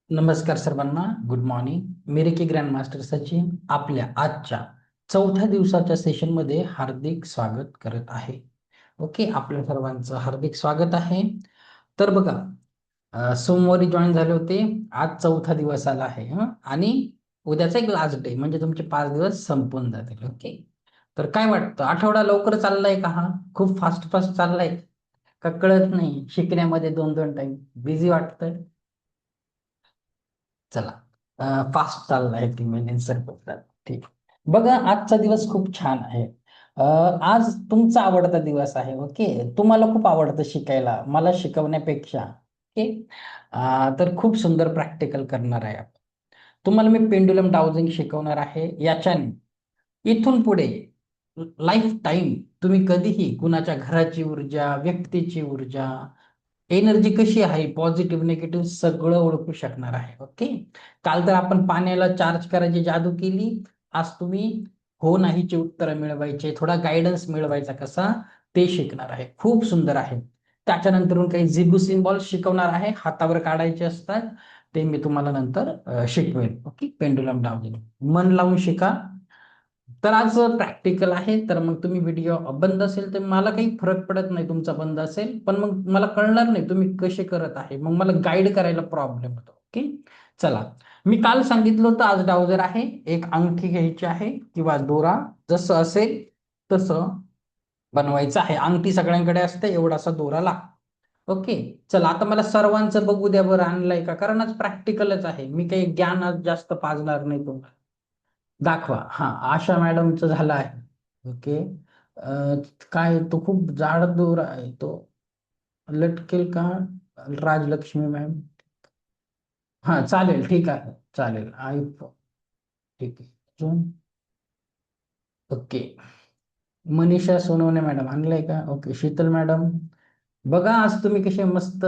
नमस्कार सर्वांना. Good morning. मेरे ग्रँड मास्टर सचिन आपल्या आजच्या चौथ्या दिवसाच्या सेशनमध्ये हार्दिक स्वागत करत आहे. ओके, आपल्या सर्वांचं हार्दिक स्वागत आहे. तर बघा, सोमवारी जॉईन झाले होते, आज चौथा दिवस आला आहे आणि उद्याचा एक लास्ट डे म्हणजे तुमचे 5 दिवस संपून जातील. ओके, तर काय वाटतं, आठवडा लवकर चाललाय का? हा खूप फास्ट फास्ट चाललाय का? कळत नाही शिकण्यामध्ये 2-2 टाइम बिझी वाटतंय? चला, फास्ट चाललाय 3 महिने सरपटतात. ठीक. बघा, आजचा दिवस खूप छान आहे. आज तुमचा आवडता दिवस आहे. ओके, तुम्हाला खूप आवडतं शिकायला, मला शिकवण्यापेक्षा. ओके, तर खूप सुंदर प्रॅक्टिकल करणार आहे आपण. तुम्हाला मी पेंडुलम डाउजिंग शिकवणार आहे. याच्याने इथून पुढे लाईफ टाईम तुम्ही कधीही कुणाच्या घराची ऊर्जा, व्यक्तीची ऊर्जा, एनर्जी कशी आहे, पॉझिटिव्ह निगेटिव्ह सगळं ओळखू शकणार आहे. ओके, काल तर आपण पाण्याला चार्ज करायची जादू केली. आज तुम्ही हो नाहीचे उत्तर मिळवायचे, थोडा गायडन्स मिळवायचा कसा ते शिकणार आहे. खूप सुंदर आहे. त्याच्यानंतर काही झिगू सिम्बॉल शिकवणार आहे, हातावर काढायचे असतात. ते मी तुम्हाला नंतर शिकवेन. ओके, पेंडुलम डाउन मन लावून शिका. तर आज प्रॅक्टिकल आहे, तर मग तुम्ही व्हिडिओ बंद असेल तर मला काही फरक पडत नाही, तुमचा बंद असेल, पण मग मला कळणार नाही तुम्ही कसे करत आहे, मग मला गाईड करायला प्रॉब्लेम होतो. ओके, चला. मी काल सांगितलं होतं आज डावजर आहे, एक अंगठी घ्यायची आहे किंवा दोरा, जसं असेल तसं बनवायचं आहे. अंगठी सगळ्यांकडे असते, एवढासा दोरा लागतो. ओके, चला. आता मला सर्वांचं बघू द्या बरं, आणलंय का, कारण आज प्रॅक्टिकलच आहे, मी काही ज्ञान आज जास्त पाजणार नाही तुम्हाला. दाखवा. हा, आशा मॅडमचं झालं आहे. ओके, काय तो खूप जाड दोरा आहे तो, लटकेल का? राजलक्ष्मी मॅम, हा चालेल, ठीक आहे, चालेल. ठीक आहे. अजून? ओके, मनीषा सोनवणे मॅडम आणलंय का? ओके, शीतल मॅडम, बघा आज तुम्ही कसे मस्त,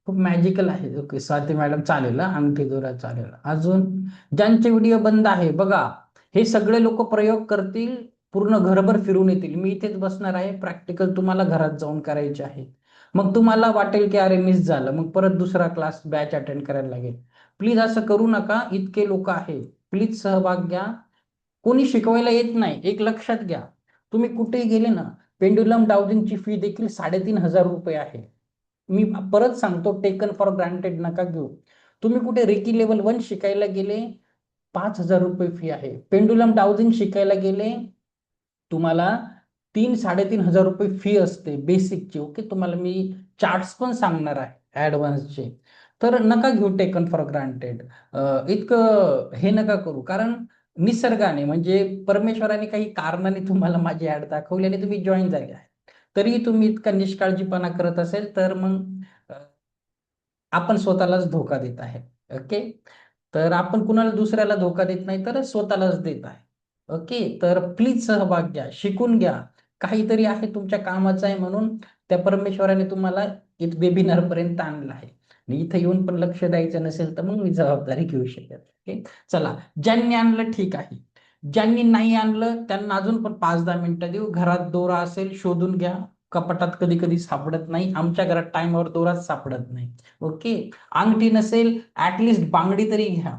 खूप मॅजिकल आहे. ओके, स्वाती मॅडम चालेल, अंगठी दोरा चालेल. अजून ज्यांचे व्हिडिओ बंद आहे बघा, हे सगळे लोक प्रयोग करतील, पूर्ण घरभर फिरून येतील. मी इथेच बसणार आहे, प्रॅक्टिकल तुम्हाला घरात जाऊन करायचे आहे. मग तुम्हाला वाटेल की अरे मिस झालं, मग परत दुसरा क्लास बॅच अटेंड करायला लागेल. प्लीज असं करू नका, इतके लोक आहे, प्लीज सहभाग घ्या. कोणी शिकवायला येत नाही, एक लक्षात घ्या. तुम्ही कुठेही गेले ना, पेंड्युलम डाउजिंगची फी देखील 3,500 रुपये आहे. मी परत सांगतो, टेकन फॉर ग्रांटेड नका घेऊ. तुम्ही कुठे रेकी लेवल 1 शिकायला गेले, 5,000 रुपये फी आहे. पेंडुलम डाउजिंग शिकायला गेले, तुम्हाला 3-3,500 रुपये फी असते बेसिकची. ओके, तुम्हाला मी चार्ट्स पण सांगणार आहे ऍडव्हान्सचे. तर नका घेऊ टेकन फॉर ग्रांटेड. इतकं हे नका करू, कारण निसर्गाने म्हणजे परमेश्वराने काही कारणाने तुम्हाला माझी ऍड दाखवली आणि तुम्ही जॉईन झाले आहे. तरी तुम्ही इतका निष्काळजीपणा करत असेल तर मग अ, आपण स्वतःलाच धोका देत आहे. ओके, तर आपण कुणाला दुसऱ्याला धोका देत नाही, तर स्वतःलाच देत आहे. ओके, तर प्लीज सहभाग घ्या, शिकून घ्या. काहीतरी आहे तुमच्या कामाचं आहे, म्हणून त्या परमेश्वराने तुम्हाला इथं वेबिनार पर्यंत आणलं आहे. आणि इथं येऊन पण लक्ष द्यायचं नसेल तर मग मी जबाबदारी घेऊ शकत. ओके, चला. ज्यांनी आणलं ठीक आहे, ज्यांनी नाही आणलं त्यांना अजून पण 5-10 मिनिटं देऊ. घरात दोरा असेल शोधून घ्या, कपाटात कधी कधी सापडत नाही, आमच्या घरात टाइमवर दोराच सापडत नाही. ओके, अंगठी नसेल ऍटलिस्ट बांगडी तरी घ्या.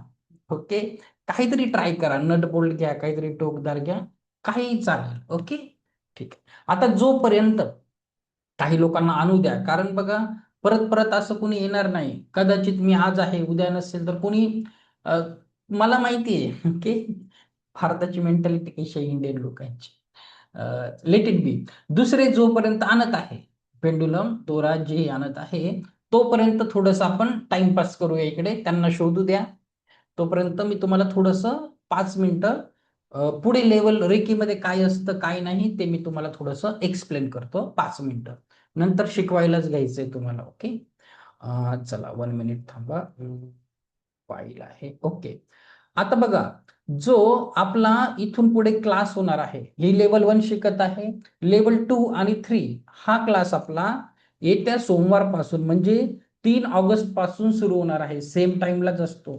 ओके, काहीतरी ट्राय करा, नट बोल्ट घ्या, काहीतरी टोकदार घ्या, काही चालेल. ओके, ठीक आहे. आता जोपर्यंत काही लोकांना आणू द्या, कारण बघा, परत परत असं कोणी येणार नाही. कदाचित मी आज आहे उद्या नसेल तर कोणी, अ, मला माहिती आहे. ओके, भारताची मेंटॅलिटी कशी आहे इंडियन लोकांची. Let it be. दुसरे जोपर्यंत आणत आहे, पेंडुलम दोरा जे आणत आहे, तोपर्यंत थोडस आपण टाइमपास करूया, इकडे त्यांना शोधू द्या. तोपर्यंत मी तुम्हाला थोडस 5 मिनिटं पुढे लेवल रेकीमध्ये काय असतं काय नाही ते मी तुम्हाला थोडस एक्सप्लेन करतो. 5 मिनिटं नंतर शिकवायलाच घ्यायचंय तुम्हाला. ओके, चला 1 मिनिट थांबा. फाईल आहे. ओके, आता बघा, जो आपला इथून पुढे क्लास होणार आहे, ही लेवल 1 शिकत आहे. लेवल 2 आणि 3 हा क्लास आपला येत्या सोमवारपासून म्हणजे 3 ऑगस्ट पासून सुरू होणार आहे. सेम टाइमलाच असतो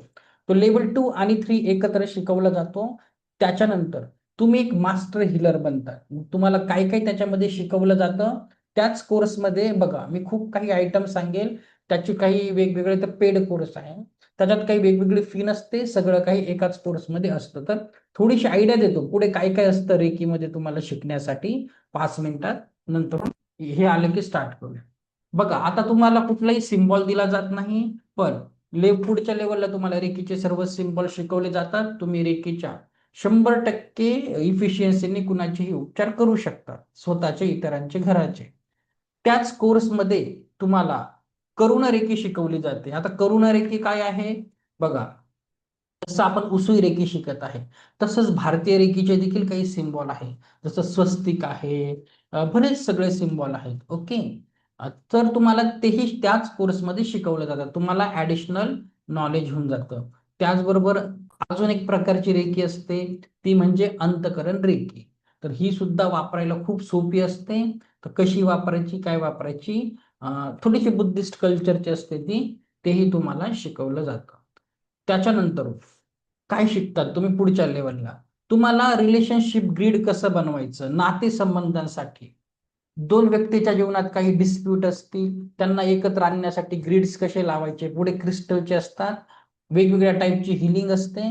तो. लेवल 2 आणि 3 एकत्र शिकवला जातो. त्याच्यानंतर तुम्ही एक मास्टर हिलर बनता. तुम्हाला काय काय त्याच्यामध्ये शिकवलं जातं, त्याच कोर्समध्ये बघा मी खूप काही आयटम सांगेल, त्याचे काही वेगवेगळे तर पेड कोर्स आहे. त्याच्यात काही वेगवेगळी फी नसते, सगळं काही एकाच कोर्समध्ये असतं. तर थोडीशी आयडिया देतो पुढे काय काय असतं रेकीमध्ये तुम्हाला शिकण्यासाठी 5 मिनिटात, नंतर हे आलं की स्टार्ट करूया. बघा आता तुम्हाला कुठलाही सिम्बॉल दिला जात नाही, पण पुढच्या लेवलला तुम्हाला रेकीचे सर्व सिम्बॉल शिकवले जातात. तुम्ही रेकीच्या 100% इफिशियन्सीने कुणाचेही उपचार करू शकता, स्वतःचे, इतरांचे, घराचे. त्याच कोर्समध्ये तुम्हाला करुणरेखी शिकवली जाते. आता करुणरेखी काय आहे बघा, जसं आपण उसुई रेखी शिकत आहे, तसंच भारतीय रेखीचे देखील काही सिम्बॉल आहे. जसं स्वस्तिक आहे, बरेच सगळे सिम्बॉल आहेत. ओके. तर तुम्हाला तेही त्याच कोर्समध्ये शिकवलं जातं. तुम्हाला ऍडिशनल नॉलेज होऊन जातं. त्याचबरोबर अजून एक प्रकारची रेखी असते, ती म्हणजे अंतकरण रेखी. तर ही सुद्धा वापरायला खूप सोपी असते. तर कशी वापरायची, काय वापरायची, थोडीशी बुद्धिस्ट कल्चरची असते ती, तेही तुम्हाला शिकवलं जातं. त्याच्यानंतर काय शिकतात तुम्ही पुढच्या लेवलला, तुम्हाला रिलेशनशिप ग्रीड कसं बनवायचं, नातेसंबंधांसाठी. दोन व्यक्तीच्या जीवनात काही डिस्प्यूट असतील, त्यांना एकत्र आणण्यासाठी ग्रीड्स कसे लावायचे, पुढे क्रिस्टलचे असतात, वेगवेगळ्या टाईपची हिलिंग असते.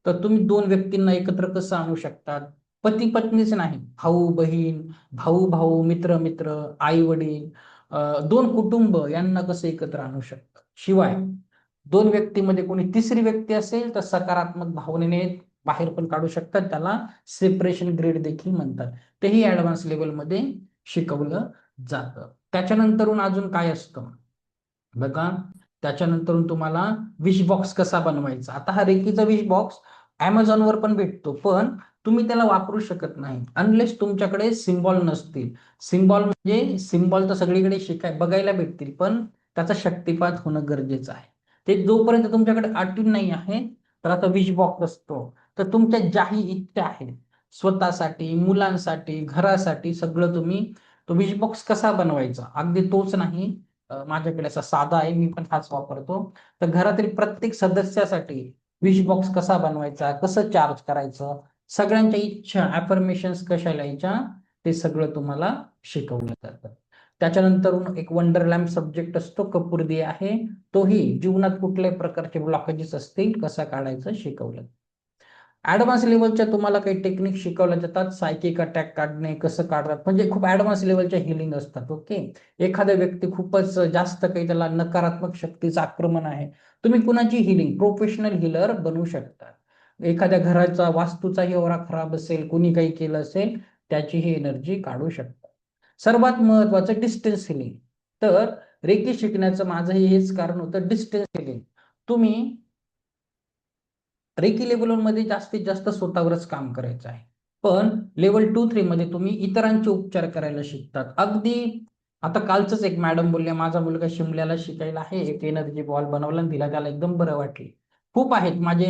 तर तुम्ही दोन व्यक्तींना एकत्र कसं आणू शकतात, पती पत्नीच नाही, भाऊ बहीण, भाऊ भाऊ, मित्र मित्र, आई वडील, दोन कुटुंब यांना कसं एकत्र आणू शकतात. शिवाय दोन व्यक्तीमध्ये कोणी तिसरी व्यक्ती असेल तर सकारात्मक भावनेने बाहेर पण काढू शकतात, त्याला सेपरेशन ग्रेड देखील म्हणतात. तेही ऍडव्हान्स लेवलमध्ये शिकवलं जातं. त्याच्यानंतरून अजून काय असतं बघा, त्याच्यानंतर तुम्हाला विश बॉक्स कसा बनवायचा. आता हा रेकीचा विश बॉक्स वर पण भेटतो, पण तुम्ही त्याला वापरू शकत नाही अनलेस तुमच्याकडे सिम्बॉल नसतील. सिम्बॉल म्हणजे सिम्बॉल तर सगळीकडे बघायला भेटतील, पण त्याचा शक्तिपात होणं गरजेचं आहे. ते जोपर्यंत तुमच्याकडे आठवण नाही आहे, तर आता विश बॉक्स असतो, तर तुमच्या ज्याही इच्छा आहेत स्वतःसाठी, मुलांसाठी, घरासाठी, सगळं तुम्ही तो विश बॉक्स कसा बनवायचा, अगदी तोच नाही, माझ्याकडे असा साधा आहे, मी पण हाच वापरतो. तर घरातील प्रत्येक सदस्यासाठी विश बॉक्स कसा बनवायचा, कसं चार्ज करायचं, सगळ्यांच्या इच्छा अफर्मेशन्स कशा लिहायच्या, ते सगळं तुम्हाला शिकवलं जातं. त्याच्यानंतर एक वंडर लॅम्प सब्जेक्ट असतो, कपूर आहे, तोही जीवनात कुठल्याही प्रकारचे ब्लॉकेजेस असतील कसं काढायचं शिकवलं. ऍडव्हान्स लेवलच्या तुम्हाला काही टेक्निक शिकवल्या जातात, सायकिक अटॅक काढणे कसं काढतात, म्हणजे खूप ऍडव्हान्स लेवलच्या हिलिंग असतात. ओके. एखादा व्यक्ती खूपच जास्त काही त्याला नकारात्मक शक्तीचं आक्रमण आहे, तुम्ही कुणाची हिलिंग प्रोफेशनल हिलर बनवू शकता. एखाद्या घराचा वास्तूचाही ओरा खराब असेल, कुणी काही केलं असेल, त्याची ही एनर्जी काढू शकता. सर्वात महत्वाचं डिस्टन्स हिलिंग. तर रेकी शिकण्याचं माझंही हेच कारण होतं, डिस्टन्स हिलिंग. तुम्ही रेकी लेवलमध्ये जास्तीत जास्त स्वतःवरच काम करायचं आहे, पण लेवल 2-3 मध्ये तुम्ही इतरांचे उपचार करायला शिकतात. अगदी आता कालच एक मॅडम बोलले, माझा मुलगा शिमल्याला शिकायला आहे, एक एनर्जी बॉल बनवला आणि दिला, त्याला एकदम बरं वाटले. खूप आहेत माझे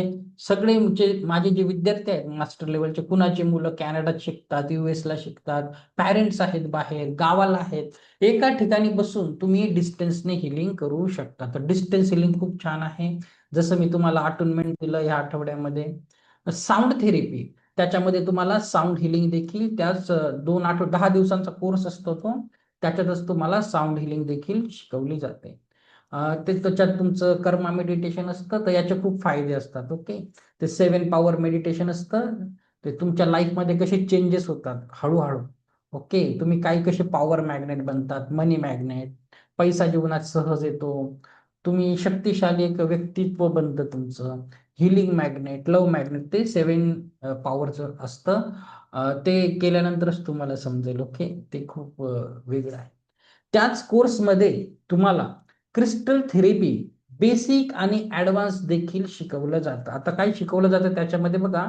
जे विद्यार्थी आहेत मास्टर लेवलचे, कुणाचे मुलं कॅनडात शिकतात, US ला शिकतात, पॅरेंट्स आहेत बाहेर गावाला आहेत, एका ठिकाणी बसून तुम्ही डिस्टन्सने हिलिंग करू शकता. तर डिस्टन्स हिलिंग खूप छान आहे. जसं मी तुम्हाला अटोनमेंट दिलं या आठवड्यामध्ये, साऊंड थेरपी, त्याच्यामध्ये तुम्हाला साऊंड हिलिंग देखील त्याच 10 दिवसांचा कोर्स असतो तो, त्याच्यातच तुम्हाला साऊंड हिलिंग देखील शिकवली जाते. ते त्याच्यात तुमचं कर्मा मेडिटेशन असतं, तर याचे खूप फायदे असतात. ओके. ते 7 पॉवर मेडिटेशन असतं, ते तुमच्या लाईफमध्ये कसे चेंजेस होतात हळूहळू. ओके. तुम्ही काही कसे पॉवर मॅग्नेट बनतात, मनी मॅग्नेट, पैसा जीवनात सहज येतो, तुम्ही शक्तिशाली एक व्यक्तित्व बनतं तुमचं. हिलिंग मॅग्नेट, लव्ह मॅग्नेट, ते 7 पॉवरचं असतं. ते केल्यानंतरच तुम्हाला समजेल. ओके. ते खूप वेगळं आहे. त्याच कोर्समध्ये तुम्हाला क्रिस्टल थेरपी बेसिक आणि ऍडव्हान्स देखील शिकवलं जातं. आता काय शिकवलं जातं त्याच्यामध्ये बघा,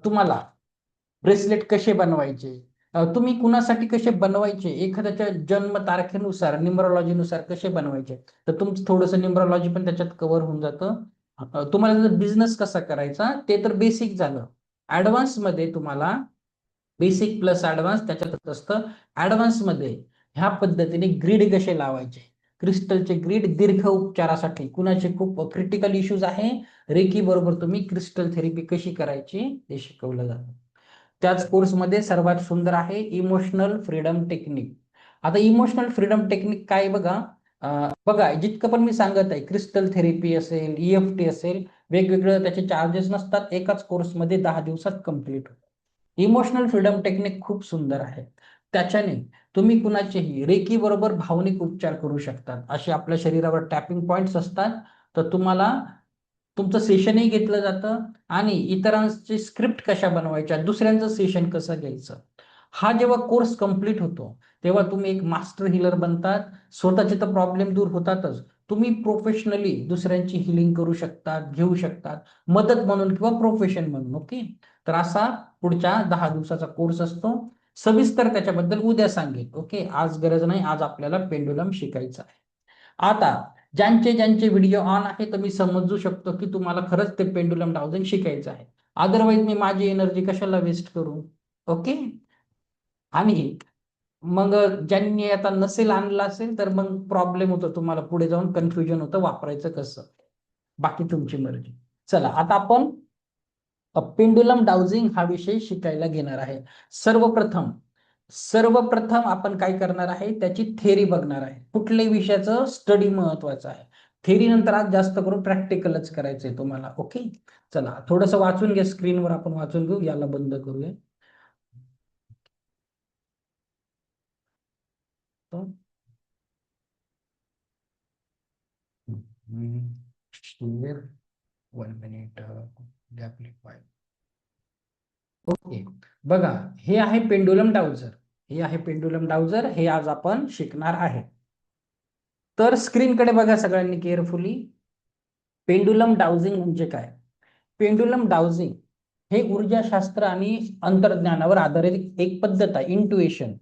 तुम्हाला ब्रेसलेट कसे बनवायचे, तुम्ही कुणासाठी कसे बनवायचे, एखाद्याच्या जन्म तारखेनुसार न्यूमरोलॉजीनुसार कसे बनवायचे, तर तुमचं थोडंसं न्यूमरोलॉजी पण त्याच्यात कव्हर होऊन जातं. तुम्हाला जर बिझनेस कसा करायचा ते तर बेसिक झालं. ऍडव्हान्स मध्ये तुम्हाला बेसिक प्लस ऍडव्हान्स त्याच्यातच असतं. ऍडव्हान्स मध्ये ह्या पद्धतीने ग्रीड कसे लावायचे, क्रिस्टलचे ग्रीड दीर्घ उपचारासाठी, कुणाचे खूप क्रिटिकल इश्यूज आहे, रेकी बरोबर तुम्ही क्रिस्टल थेरपी कशी करायची ते शिकवलं जातं. त्याच कोर्समध्ये सर्वात सुंदर आहे इमोशनल फ्रीडम टेक्निक. आता इमोशनल फ्रीडम टेक्निक काय बघा, बघा, जितकं पण मी सांगत आहे, क्रिस्टल थेरपी असेल, EFT असेल, वेगवेगळं त्याचे चार्जेस नसतात, एकाच कोर्समध्ये 10 दिवसात कम्प्लीट होतं. इमोशनल फ्रीडम टेक्निक खूप सुंदर आहे. त्याच्याने तुम्ही कुणाचेही रेकी बरोबर भावनिक उपचार करू शकतात. असे आपल्या शरीरावर टॅपिंग पॉइंट्स असतात. तर तुम्हाला तुमचं सेशनही घेतलं जातं आणि इतरांची स्क्रिप्ट कशा बनवायच्या, दुसऱ्यांचं सेशन कसं घ्यायचं, हा जेव्हा कोर्स कम्प्लीट होतो तेव्हा तुम्ही एक मास्टर हिलर बनतात. स्वतःचे तर प्रॉब्लेम दूर होतातच, तुम्ही प्रोफेशनली दुसऱ्यांची हिलिंग करू शकतात, घेऊ शकतात, मदत म्हणून किंवा प्रोफेशन म्हणून. ओके. तर असा पुढच्या 10 दिवसाचा कोर्स असतो. सविस्तर त्याच्याबद्दल उद्या सांगेल. ओके, आज गरज नाही, आज आपल्याला पेंडुलम शिकायचं आहे. आता ज्यांचे ज्यांचे व्हिडिओ ऑन आहे, तर मी समजू शकतो की तुम्हाला खरंच ते पेंडुलम डाउजिंग शिकायचं आहे. अदरवाईज मी माझी एनर्जी कशाला वेस्ट करू. ओके. आणि मग ज्यांनी आता नसेल आणलं असेल तर मग प्रॉब्लेम होतो, तुम्हाला पुढे जाऊन कन्फ्युजन होतं वापरायचं कसं. बाकी तुमची मर्जी. चला, आता आपण पेंडुलम डाउजिंग हा विषय शिकायला घेणार आहे. सर्वप्रथम सर्वप्रथम आपण काय करणार आहे, त्याची थेरी बघणार आहे. कुठल्याही विषयाचं स्टडी महत्वाचं आहे. थेरी नंतर आज जास्त करून प्रॅक्टिकलच करायचंय तुम्हाला. ओके. चला, थोडंसं वाचून घ्या, स्क्रीनवर आपण वाचून घेऊ. याला बंद करूया. Share 1 minute. ओके. बघा, हे आहे पेंडुलम डाउजर. हे आहे पेंडुलम डाउजर, हे आज आपण शिकणार आहे. तर स्क्रीनकडे बघा सगळ्यांनी केअरफुली. पेंडुलम डाउजिंग म्हणजे काय? पेंडुलम डाउजिंग हे ऊर्जाशास्त्र आणि अंतर्ज्ञानावर आधारित एक पद्धत आहे, इंट्युएशन.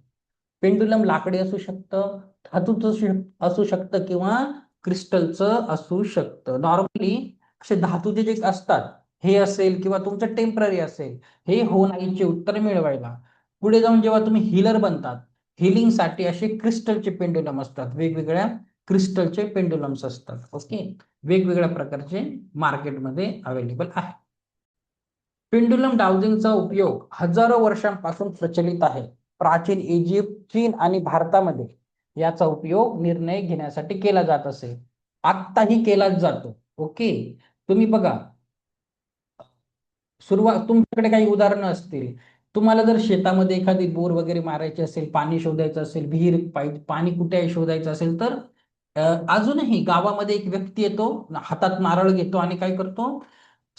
पेंडुलम लाकडी असू शकतं, धातूचं असू शकतं किंवा क्रिस्टलचं असू शकतं. नॉर्मली असे धातूचे जे असतात, हे असेल किंवा तुमचं टेम्पररी असेल, हे हो नाहीचे उत्तर मिळवायला पुढे जाऊन जेव्हा तुम्ही हिलर बनतात, हिलिंगसाठी असे क्रिस्टलचे पेंडुलम असतात, वेगवेगळ्या क्रिस्टलचे पेंडुलम्स असतात. ओके. वेगवेगळ्या प्रकारचे मार्केटमध्ये अवेलेबल आहे. पेंडुलम डाउजिंगचा उपयोग हजारो वर्षांपासून प्रचलित आहे. प्राचीन इजिप्त, चीन आणि भारतामध्ये याचा उपयोग निर्णय घेण्यासाठी केला जात असे. आत्ताही केलाच जातो. ओके. तुम्ही बघा, सुरुवात तुमच्याकडे काही उदाहरणं असतील. तुम्हाला जर शेतामध्ये एखादी बोर वगैरे मारायची असेल, पाणी शोधायचं असेल, विहीर पाहिजे, पाणी कुठे आहे शोधायचं असेल, तर अजूनही गावामध्ये एक व्यक्ती येतो, हातात नारळ घेतो आणि काय करतो,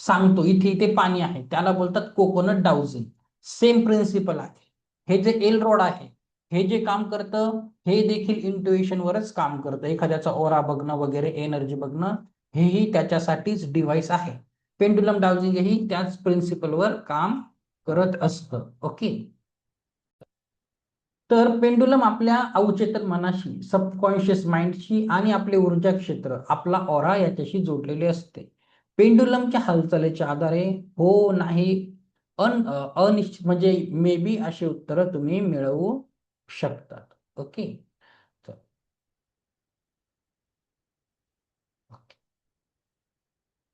सांगतो इथे इथे पाणी आहे. त्याला बोलतात कोकोनट डाउजिंग. सेम प्रिन्सिपल आहे. हे जे एल रोड आहे, हे जे काम करतं, हे देखील इंट्युएशन वरच काम करतं. एखाद्याचा ओरा बघणं वगैरे, एनर्जी बघणं, हेही त्याच्यासाठीच डिव्हाइस आहे. पेंडुलम डाउजिंग ही त्याच प्रिन्सिपलवर काम करत असतं. ओके. तर पेंडुलम आपल्या अवचेतन मनाशी, सबकॉन्शियस माइंडशी आणि आपले ऊर्जा क्षेत्र, आपला ऑरा याच्याशी जोडलेले असते. पेंडुलमच्या हालचालीच्या आधारे हो, नाही, अनिश्चित म्हणजे मे बी अशी उत्तरं तुम्ही मिळवू शकतात. ओके.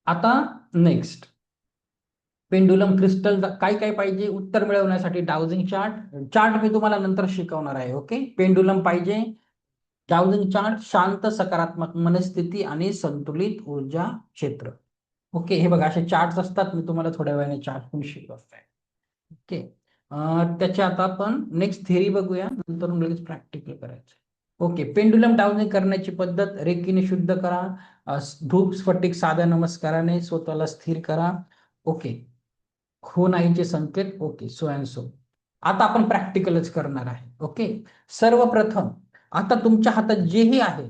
आता नेक्स्ट, पेंडुलम क्रिस्टल काय काय पाहिजे उत्तर मिळवण्यासाठी? Dowsing chart. चार्ट मी तुम्हाला नंतर शिकवणार आहे. ओके. पेंडुलम पाहिजे, डाउजिंग चार्ट, शांत सकारात्मक मनस्थिती आणि संतुलित ऊर्जा क्षेत्र. ओके. हे बघा, असे चार्ट असतात, मी तुम्हाला थोड्या वेळाने चार्ट पण शिकवतोय. ओके. त्याच्या आता आपण नेक्स्ट थेरी बघूया, नंतर लगेच प्रॅक्टिकल करायचं. ओके. पेंडुलम डाउनिंग करण्याची पद्धत: रेकीने शुद्ध करा, धूप स्फटिक साध्या नमस्काराने स्वतःला स्थिर करा. ओके. हो नाहीचे संकेत. Okay, so and so. आता आपण प्रॅक्टिकलच करणार आहे. ओके. सर्वप्रथम, आता तुमच्या हातात जेही आहे,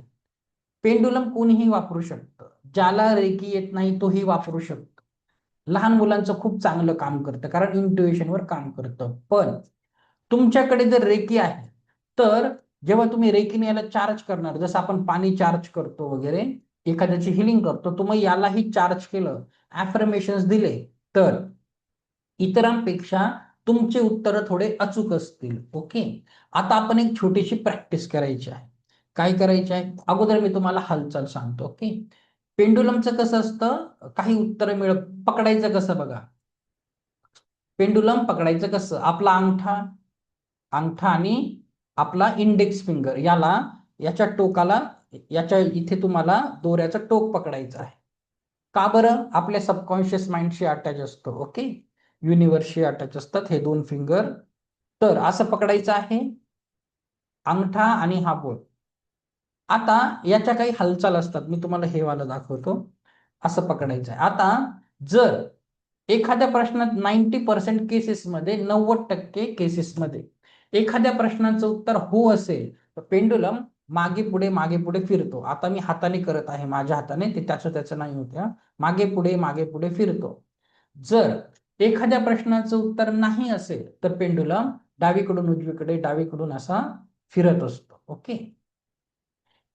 पेंडुलम कोणीही वापरू शकतं. ज्याला रेकी येत नाही तोही वापरू शकतो. लहान मुलांचं खूप चांगलं काम करतं, कारण इंट्युएशनवर काम करतं. पण तुमच्याकडे जर रेकी आहे, तर जेव्हा तुम्ही रेकीने याला चार्ज करणार, जसं आपण पाणी चार्ज करतो वगैरे, एखाद्याची हिलिंग करतो, तुम्ही यालाही चार्ज केलं, ऍफर्मेशन्स दिले, तर इतरांपेक्षा तुमचे उत्तर थोडे अचूक असतील. ओके. आता आपण एक छोटीशी प्रॅक्टिस करायची आहे. काय करायची आहे? अगोदर मी तुम्हाला हालचाल सांगतो. ओके. पेंडुलमचं कसं असतं, काही उत्तर पकडायचं कसं बघा. पेंडुलम पकडायचं कसं? आपला अंगठा अंगठा आणि आपला इंडेक्स फिंगर याला, याच्या टोकाला याच्या इथे तुम्हाला दोऱ्याचं टोक पकडायचं आहे. का बरं? आपल्या सबकॉन्शियस माइंडशी अटॅच असतो. ओके, युनिव्हर्सशी अटॅच असतात हे दोन फिंगर. तर असं पकडायचं आहे, अंगठा आणि हा बोट. आता याच्या काही हालचाल असतात, मी तुम्हाला हे वाला दाखवतो. असं पकडायचं आहे. आता जर एखाद्या प्रश्नात 90% केसेसमध्ये, 90% केसेसमध्ये एखाद्या प्रश्नाचं उत्तर हो असेल तर पेंडुलम मागे पुढे फिरतो. आता मी हाताने करत आहे, माझ्या हाताने, ते त्याचं नाही होत. मागे पुढे फिरतो. जर एखाद्या प्रश्नाचं उत्तर नाही असेल तर पेंडुलम डावीकडून उजवीकडे, डावीकडून असा फिरत असतो. ओके.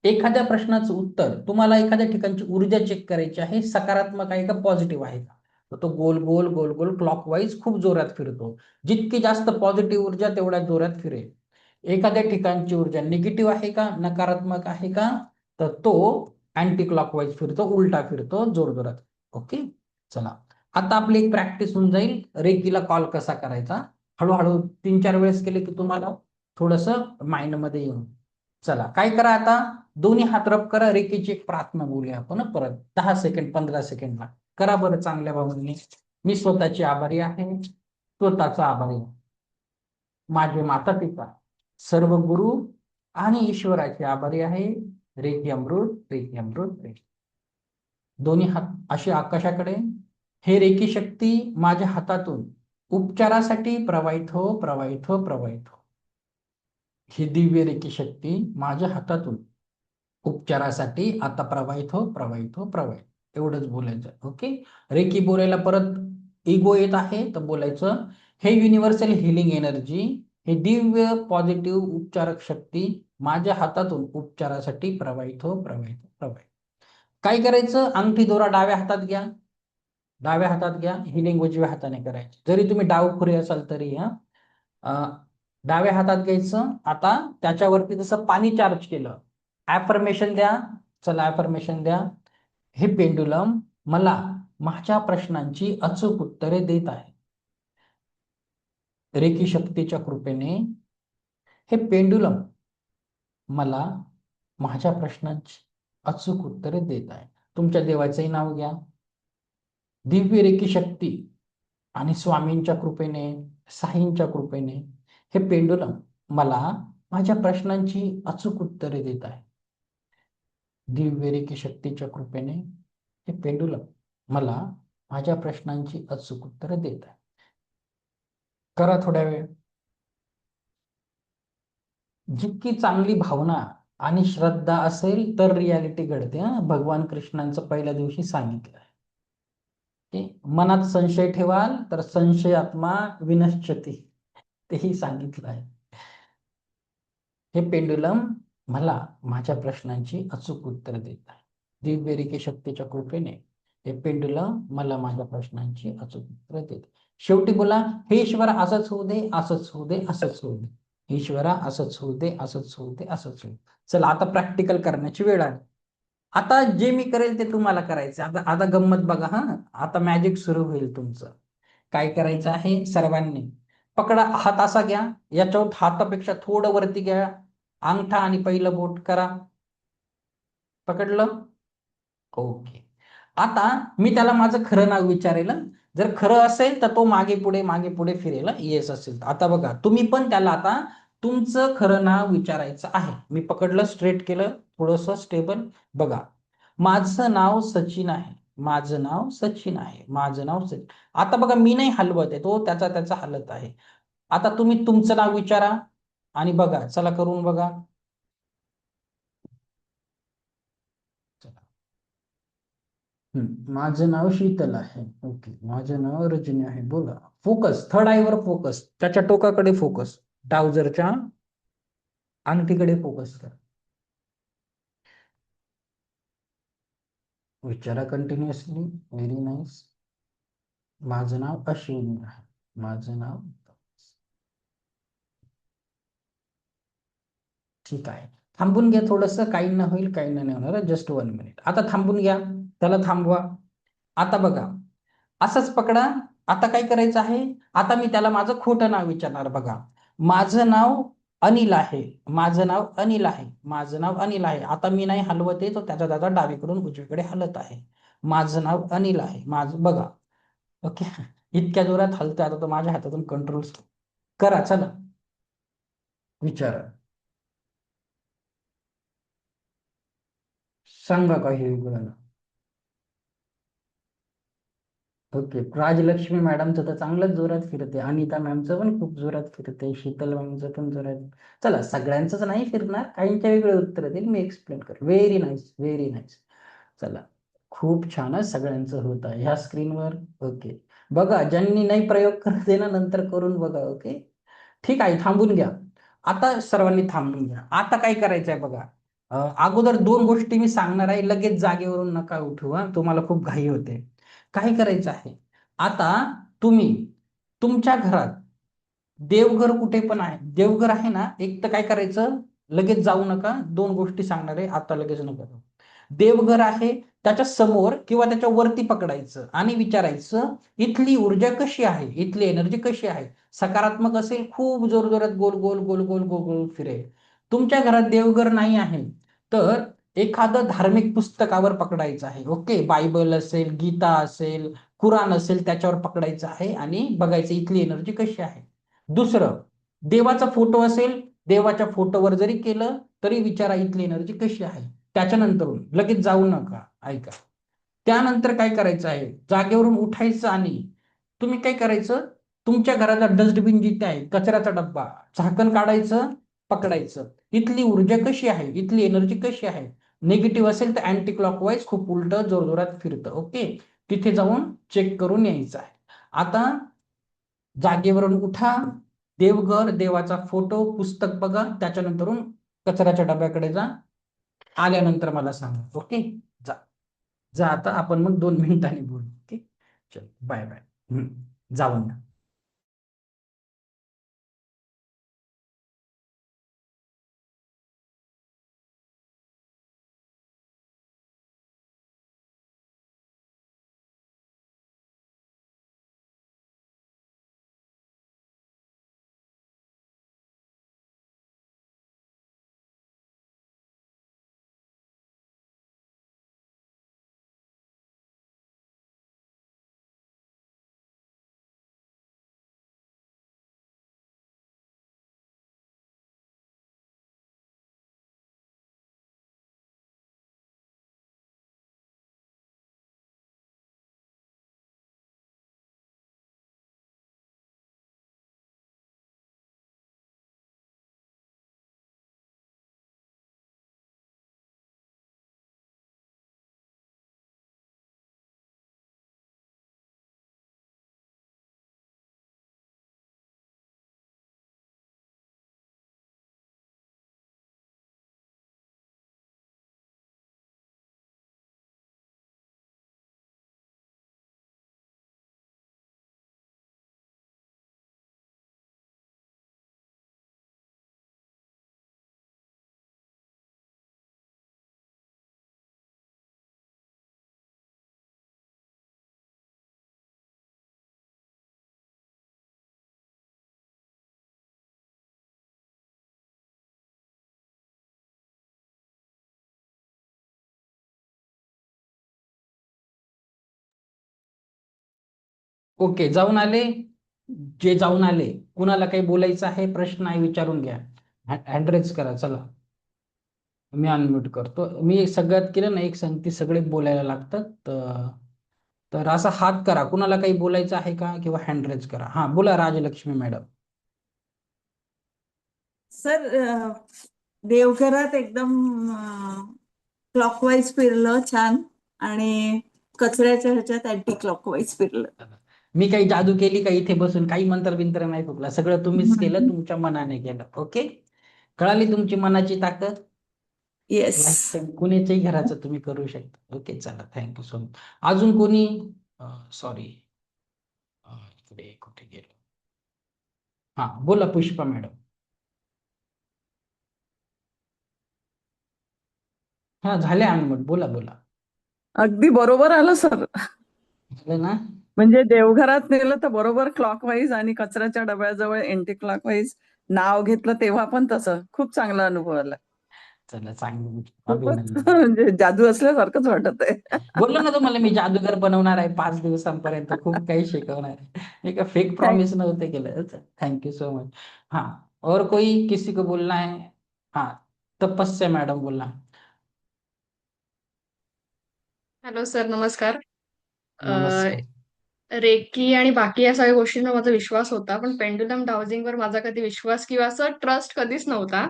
एखाद्या प्रश्नाचं उत्तर, तुम्हाला एखाद्या ठिकाणची ऊर्जा चेक करायची आहे, सकारात्मक आहे का पॉझिटिव्ह आहे का, तर तो गोल गोल गोल गोल क्लॉकवाईज खूप जोरात फिरतो. जितकी जास्त पॉझिटिव्ह ऊर्जा तेवढ्या जोरात फिरेल. एखाद्या ठिकाणची ऊर्जा निगेटिव्ह आहे का, नकारात्मक आहे का, तर तो अँटी क्लॉकवाईज फिरतो, उलटा फिरतो जोरजोरात. ओके. चला, आता आपली एक प्रॅक्टिस होऊन जाईल रेकीला कॉल कसा करायचा. हळूहळू 3-4 वेळेस केले की तुम्हाला थोडस माइंड मध्ये येऊन. चला, काय करा आता, दोन्ही हात रब करा, रेकीची एक प्रार्थना बोलूया आपण परत 10 सेकंड 15 सेकंडला. करा बरं चांगल्या भावनेने. मी स्वतःची आभारी आहे, स्वतःचा आभारी आहे. माझे माता पिता, सर्व गुरु आणि ईश्वराचे आभारी आहे. रेकी अमृत, रेकी अमृत, रेकी. दोन्ही हात असे आकाशाकडे. हे रेकी शक्ती माझ्या हातातून उपचारासाठी प्रवाहित हो, प्रवाहित हो, प्रवाहित हो. ही दिव्य रेकी शक्ती माझ्या हातातून उपचारासाठी आता प्रवाहित हो, प्रवाहित हो, प्रवाहित. एवढंच बोलायचं. ओके. रेकी बोलायला परत इगो येत आहे तर बोलायचं, हे युनिव्हर्सल हिलिंग एनर्जी, हे दिव्य पॉझिटिव्ह उपचारक शक्ती माझ्या हातातून उपचारासाठी प्रवाहित हो, प्रवाहित हो, प्रवाहित. काय करायचं, अंगठी दोरा डाव्या हातात घ्या, डाव्या हातात घ्या. हिलिंग उजव्या हाताने करायची, जरी तुम्ही डावखुरी असाल तरी. डाव्या हातात घ्यायचं. आता त्याच्यावरती जसं पाणी चार्ज केलं, ऍफर्मेशन द्या. चला, ऍफर्मेशन द्या. हे पेंडुलम मला माझ्या प्रश्नांची अचूक उत्तरे देत आहे. रेकी शक्तीच्या कृपेने हे पेंडुलम मला माझ्या प्रश्नांची अचूक उत्तरे देत आहे. तुमच्या देवाचंही नाव घ्या. दिव्य रेकी शक्ती आणि स्वामींच्या कृपेने, साईंच्या कृपेने हे पेंडुलम मला माझ्या प्रश्नांची अचूक उत्तरे देत आहे. दिव्य रेकी शक्तीच्या कृपेने हे पेंडुलम मला माझ्या प्रश्नांची अचूक उत्तरे देत आहे. करा थोड्या वेळ. जितकी चांगली भावना आणि श्रद्धा असेल तर रियालिटी घडते. भगवान कृष्णांचं पहिल्या दिवशी सांगितलं आहे. मनात संशय ठेवाल तर संशयात्मा विनश्यती, तेही सांगितलं आहे. हे पेंडुलम मला माझ्या प्रश्नांची अचूक उत्तर देत आहे. दिव्य रेकी शक्तीच्या कृपेने हे पेंडुलम मला माझ्या प्रश्नांची अचूक उत्तर देत. शेवटी बोला, हे ईश्वरा असंच होऊ दे, असंच होऊ दे, असंच होऊ दे. ईश्वरा असंच होऊ दे, असंच होऊ दे, असंच होऊ दे. चला, आता प्रॅक्टिकल करण्याची वेळ आहे. आता जे मी करेल ते तुम्हाला करायचं. आता आता गंमत बघा. आता मॅजिक सुरू होईल तुमचं. काय करायचं आहे, सर्वांनी पकडा, हात असा घ्या, याच्यावर हातापेक्षा थोडं वरती घ्या, अंगठा आणि पहिलं बोट करा. पकडलं? ओके. आता मी त्याला माझं खरं नाव विचारेल. जर खरं असेल तर तो मागे पुढे फिरेल. येस असेल तर. आता बघा, तुम्ही पण त्याला आता तुमचं खरं नाव विचारायचं आहे. मी पकडलं, स्ट्रेट केलं, थोडस स्टेबल. बघा, माझं नाव सचिन आहे, माझं नाव सचिन आहे, माझं नाव सचिन. आता बघा, मी नाही हलवत आहे, तो त्याचा त्याचा हलत आहे. आता तुम्ही तुमचं नाव विचारा आणि बघा. चला, करून बघा. माझं नाव शीतल आहे. ओके. माझं नाव रजनी आहे. बोला. फोकस, थर्ड आयवर फोकस, त्याच्या टोकाकडे फोकस, डावजरच्या अंगठीकडे फोकस कर. विचारा कंटिन्युअसली. Very nice. माझं नाव अश्विनी आहे, माझं नाव. ठीक आहे. थांबून घ्या थोडस, काही न होईल, काही नाही होणार. Just 1 minute. आता थांबून घ्या, त्याला थांबवा. आता बघा, असंच पकडा. आता काय करायचं आहे, आता मी त्याला माझं खोटं नाव विचारणार. बघा, माझं नाव अनिल आहे, माझं नाव अनिल आहे, माझं नाव अनिल आहे. आता मी नाही हलवत आहे, तो त्याचा त्याचा डावीकडून उजवीकडे हलत आहे. माझं नाव अनिल आहे, माझं बघा. ओके. इतक्या जोरात हलतोय आता तो, माझ्या हातातून कंट्रोल करा. चला विचारा, सांगा काही वेगळं. ओके, राजलक्ष्मी मॅडमचं तर चांगलंच जोरात फिरते, अनिता मॅमचं पण खूप जोरात फिरते, शीतल मॅमचं पण जोरात. चला सगळ्यांचंच नाही फिरणार, काहींच्या वेगळे उत्तर देईल मी, एक्सप्लेन कर. Very nice, very nice. चला, खूप छानच सगळ्यांचं होत आहे ह्या स्क्रीनवर. ओके, बघा ज्यांनी नाही प्रयोग करत आहे ना, नंतर करून बघा. ओके, ठीक आहे, थांबून घ्या. आता सर्वांनी थांबून घ्या. आता काय करायचं आहे बघा. अगोदर दोन गोष्टी मी सांगणार आहे, लगेच जागेवरून नका उठू हा, तुम्हाला खूप घाई होते. काय करायचं आहे आता, तुम्ही तुमच्या घरात देवघर कुठे पण आहे, देवघर आहे ना, एक तर काय करायचं, लगेच जाऊ नका. दोन गोष्टी सांगणार आहे आता, लगेच नका जाऊ. देवघर आहे त्याच्या समोर किंवा त्याच्या वरती पकडायचं आणि विचारायचं, इथली ऊर्जा कशी आहे, इथली एनर्जी कशी आहे. सकारात्मक असेल, खूप जोर जोरात गोल गोल गोल गोल गोल गोल फिरेल. तुमच्या घरात देवघर नाही आहे तर एखादं धार्मिक पुस्तकावर पकडायचं आहे. ओके, बायबल असेल, गीता असेल, कुराण असेल, त्याच्यावर पकडायचं आहे आणि बघायचं इथली एनर्जी कशी आहे. दुसरं, देवाचा फोटो असेल, देवाच्या फोटोवर जरी केलं तरी विचारा इथली एनर्जी कशी आहे. त्याच्यानंतर लगेच जाऊ नका, ऐका. त्यानंतर काय करायचं आहे, जागेवरून उठायचं आणि तुम्ही काय करायचं, तुमच्या घराचा डस्टबिन जिथे आहे, कचऱ्याचा डब्बा, झाकण काढायचं, पकडायचं. इथली ऊर्जा कशी आहे, इथली एनर्जी कशी आहे. निगेटिव्ह असेल तर अँटी क्लॉकवाईज खूप उलट जोरजोरात फिरतं. ओके, तिथे जाऊन चेक करून यायचं आहे. आता जागेवरून उठा, देवघर, देवाचा फोटो, पुस्तक बघा, त्याच्यानंतर कचऱ्याच्या डब्याकडे जा. आल्यानंतर मला सांगा. ओके, जा. जा आता, आपण मग 2 मिनिटांनी बोलू. ओके, चल बाय बाय. जाऊन या. ओके, जाऊन आले. जे जाऊन आले, कुणाला काही बोलायचं आहे, प्रश्न आहे, विचारून घ्या. हँड रेज करा. चला, मी अनम्यूट करतो. मी सगळ्यात केलं ना, एक संगती सगळे बोलायला लागतात. तर असा हात करा, कुणाला काही बोलायचं आहे का, किंवा हँड रेज करा. हा, बोला राजलक्ष्मी मॅडम. सर, देवघरात एकदम क्लॉकवाईज फिरलं छान, आणि कचऱ्याच्या ह्याच्यात अँटी क्लॉकवाईज फिरलं. मी काही जादू केली का इथे बसून, काही मंत्र बिंत्र नाही फुकला, सगळं तुम्हीच केलं, तुमच्या मनाने केलं. ओके, कळाली तुमची मनाची ताकद. येस. लाईफ टाईम कुणाच्याही घराचं तुम्ही करू शकता. ओके, चला, थँक्यू सो मच. अजून कोणी? सॉरी, इकडे कुठे गेलो. हा, बोला पुष्पा मॅडम. हा, झाले अनमोल, बोला बोला. अगदी बरोबर आलं सर. झालं ना? म्हणजे देवघरात नेलं तर बरोबर क्लॉकवाईज आणि कचऱ्याच्या डब्याजवळ अँटी क्लॉकवाईज नाव घेतलं तेव्हा पण तसं खूप चांगला अनुभव आला. चला, चांगलं, खूपच अभिनंदन. म्हणजे जादू असल्यासारखंच वाटत आहे. बोललो ना तुम्हाला, मी जादूगर बनवणार आहे 5 दिवसांपर्यंत, खूप काही शिकवणार आहे. एक फेक थँक प्रॉमिस नव्हते केलं. Thank you so much. हाँ, और कोई किसी को बोलना है? हाँ, तपस्या मैडम बोलना. हॅलो सर, नमस्कार. नमस्कार. रेकी आणि बाकी या सगळ्या गोष्टींवर माझा विश्वास होता, पण पेंडुलम डाउजिंगवर माझा कधी विश्वास किंवा असं ट्रस्ट कधीच नव्हता.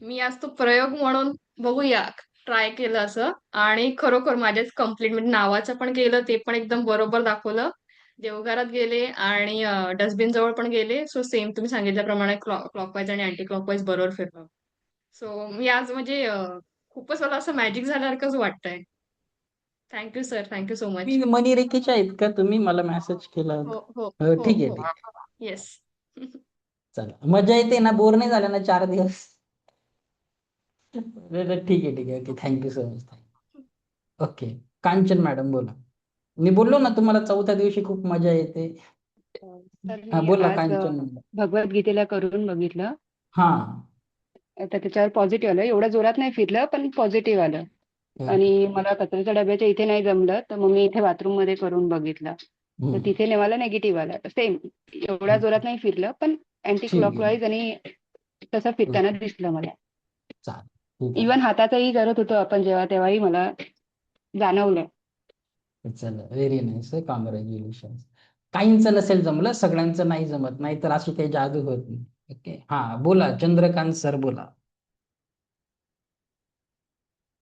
मी आज तो प्रयोग म्हणून बघूया, ट्राय केलं असं आणि खरोखर माझेच कंप्लीट म्हणजे नावाचं पण केलं, ते पण एकदम बरोबर दाखवलं. देवघरात गेले आणि डस्टबिन जवळ पण गेले. सो सेम तुम्ही सांगितल्याप्रमाणे क्लॉकवाईज आणि अँटी क्लॉकवाईज बरोबर फिरलो. सो मी आज म्हणजे खूपच मला असं मॅजिक झाल्यासारखंच वाटतंय. Thank you sir, thank you so much. मी मनी रेखेचे आहेत का तुम्ही? मला मेसेज केला हो, होता. हो, हो, ठीक आहे, हो. ठीक आहे. येस. चला, मजा येते ना? बोर नाही झालं ना 4 दिवस? ठीक आहे, ठीक आहे. Okay, thank you so much. Okay, Kanchan madam बोला. मी बोललो ना तुम्हाला, चौथ्या दिवशी खूप मजा येते. तर हा, मी बोला आज कांचन मॅडम. भगवद्गीतेला करून बघितलं. हा. तर त्याच्यावर पॉझिटिव्ह आलं. एवढं जोरात नाही फिरलं, पण पॉझिटिव्ह आलं. आणि मला कचऱ्याच्या डब्याच्या इथे नाही जमलं, तर मग मी इथे बाथरूम मध्ये करून बघितलं. तर हम्म, तिथे मला निगेटिव्ह आलं. सेम एवढ्या जोरात नाही फिरलं, पण अँटी ठीक आहे. क्लॉकवाईज आणि तसं फिरताना दिसलं मला. चालेल, ठीक आहे. इव्हन हाताचंही करत होतो आपण जेव्हा, तेव्हाही मला जाणवलं. चला, व्हेरी नाईस, कॉंग्रॅच्युलेशन. काहींचं नसेल जमलं, सगळ्यांचं नाही जमत, नाही तर अशी काही जादू होत नाही. ओके, हा बोला, चंद्रकांत सर बोला.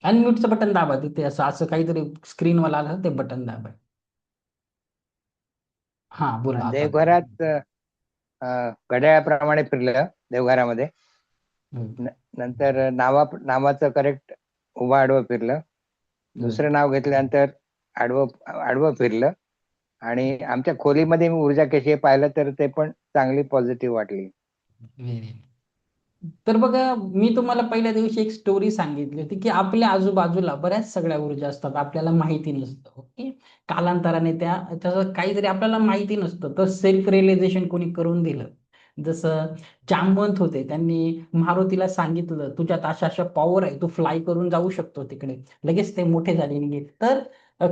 अनम्यूटचं बटन दाबा, तिथे असं असं काहीतरी स्क्रीनवर आलं ते बटन दाबा. हा, बोला आता. देवघरात घड्याळाप्रमाणे फिरलं देवघरामध्ये. हम्म, नंतर नावाचं करेक्ट उभं आडवं फिरलं. दुसरं नाव घेतल्यानंतर आडवं फिरलं. आणि आमच्या खोलीमध्ये मी ऊर्जा कशी आहे पाहिलं, तर ते पण चांगली पॉझिटिव्ह वाटली. व्हेरी. तर बघा, मी तुम्हाला पहिल्या दिवशी एक स्टोरी सांगितली होती की आपल्या आजूबाजूला बऱ्याच सगळ्या ऊर्जा असतात, आपल्याला माहिती नसतं. ओके, कालांतराने त्याचं काहीतरी आपल्याला माहिती नसतं, तर सेल्फ रिअलायझेशन कोणी करून दिलं. जसं जामवंत होते, त्यांनी मारुतीला सांगितलं तुझ्यात अशा अशा पॉवर आहे, तू फ्लाय करून जाऊ शकतो तिकडे. लगेच ते मोठे झाले निघेल. तर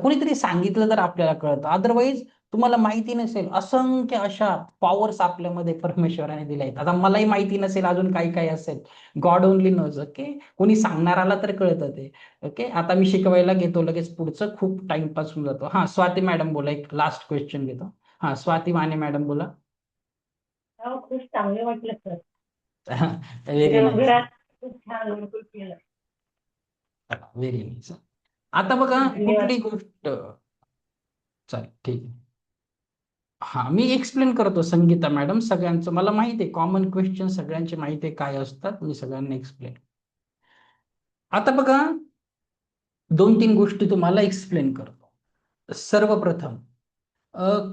कोणीतरी सांगितलं तर आपल्याला कळतं. अदरवाईज तुम्हाला माहिती नसेल, असंख्य अशा पॉवर्स आपल्यामध्ये परमेश्वराने दिल्या आहेत. आता मलाही माहिती नसेल अजून काही काही असेल, गॉड ओनली नोज. ओके, कोणी सांगणाराला तर कळतं ते. ओके, आता मी शिकवायला घेतो, लगेच पुढचं खूप टाइमपास होऊन जातो. हा, स्वाती मॅडम बोला, एक लास्ट क्वेश्चन घेतो. हा, स्वाती माने मॅडम बोला. खूप चांगलं वाटलं सर. व्हेरी नाईस, देवघरात खूप छान अनुभव केला. Very nice. आता बघा, धन्यवाद. कुठली गोष्ट, चालेल, ठीक आहे. हा, मी एक्सप्लेन करतो संगीता मॅडम सगळ्यांचं. मला माहिती आहे कॉमन क्वेश्चन सगळ्यांची माहिती आहे काय असतात, मी सगळ्यांना एक्सप्लेन. आता बघा, 2-3 गोष्टी तुम्हाला एक्सप्लेन करतो. सर्वप्रथम,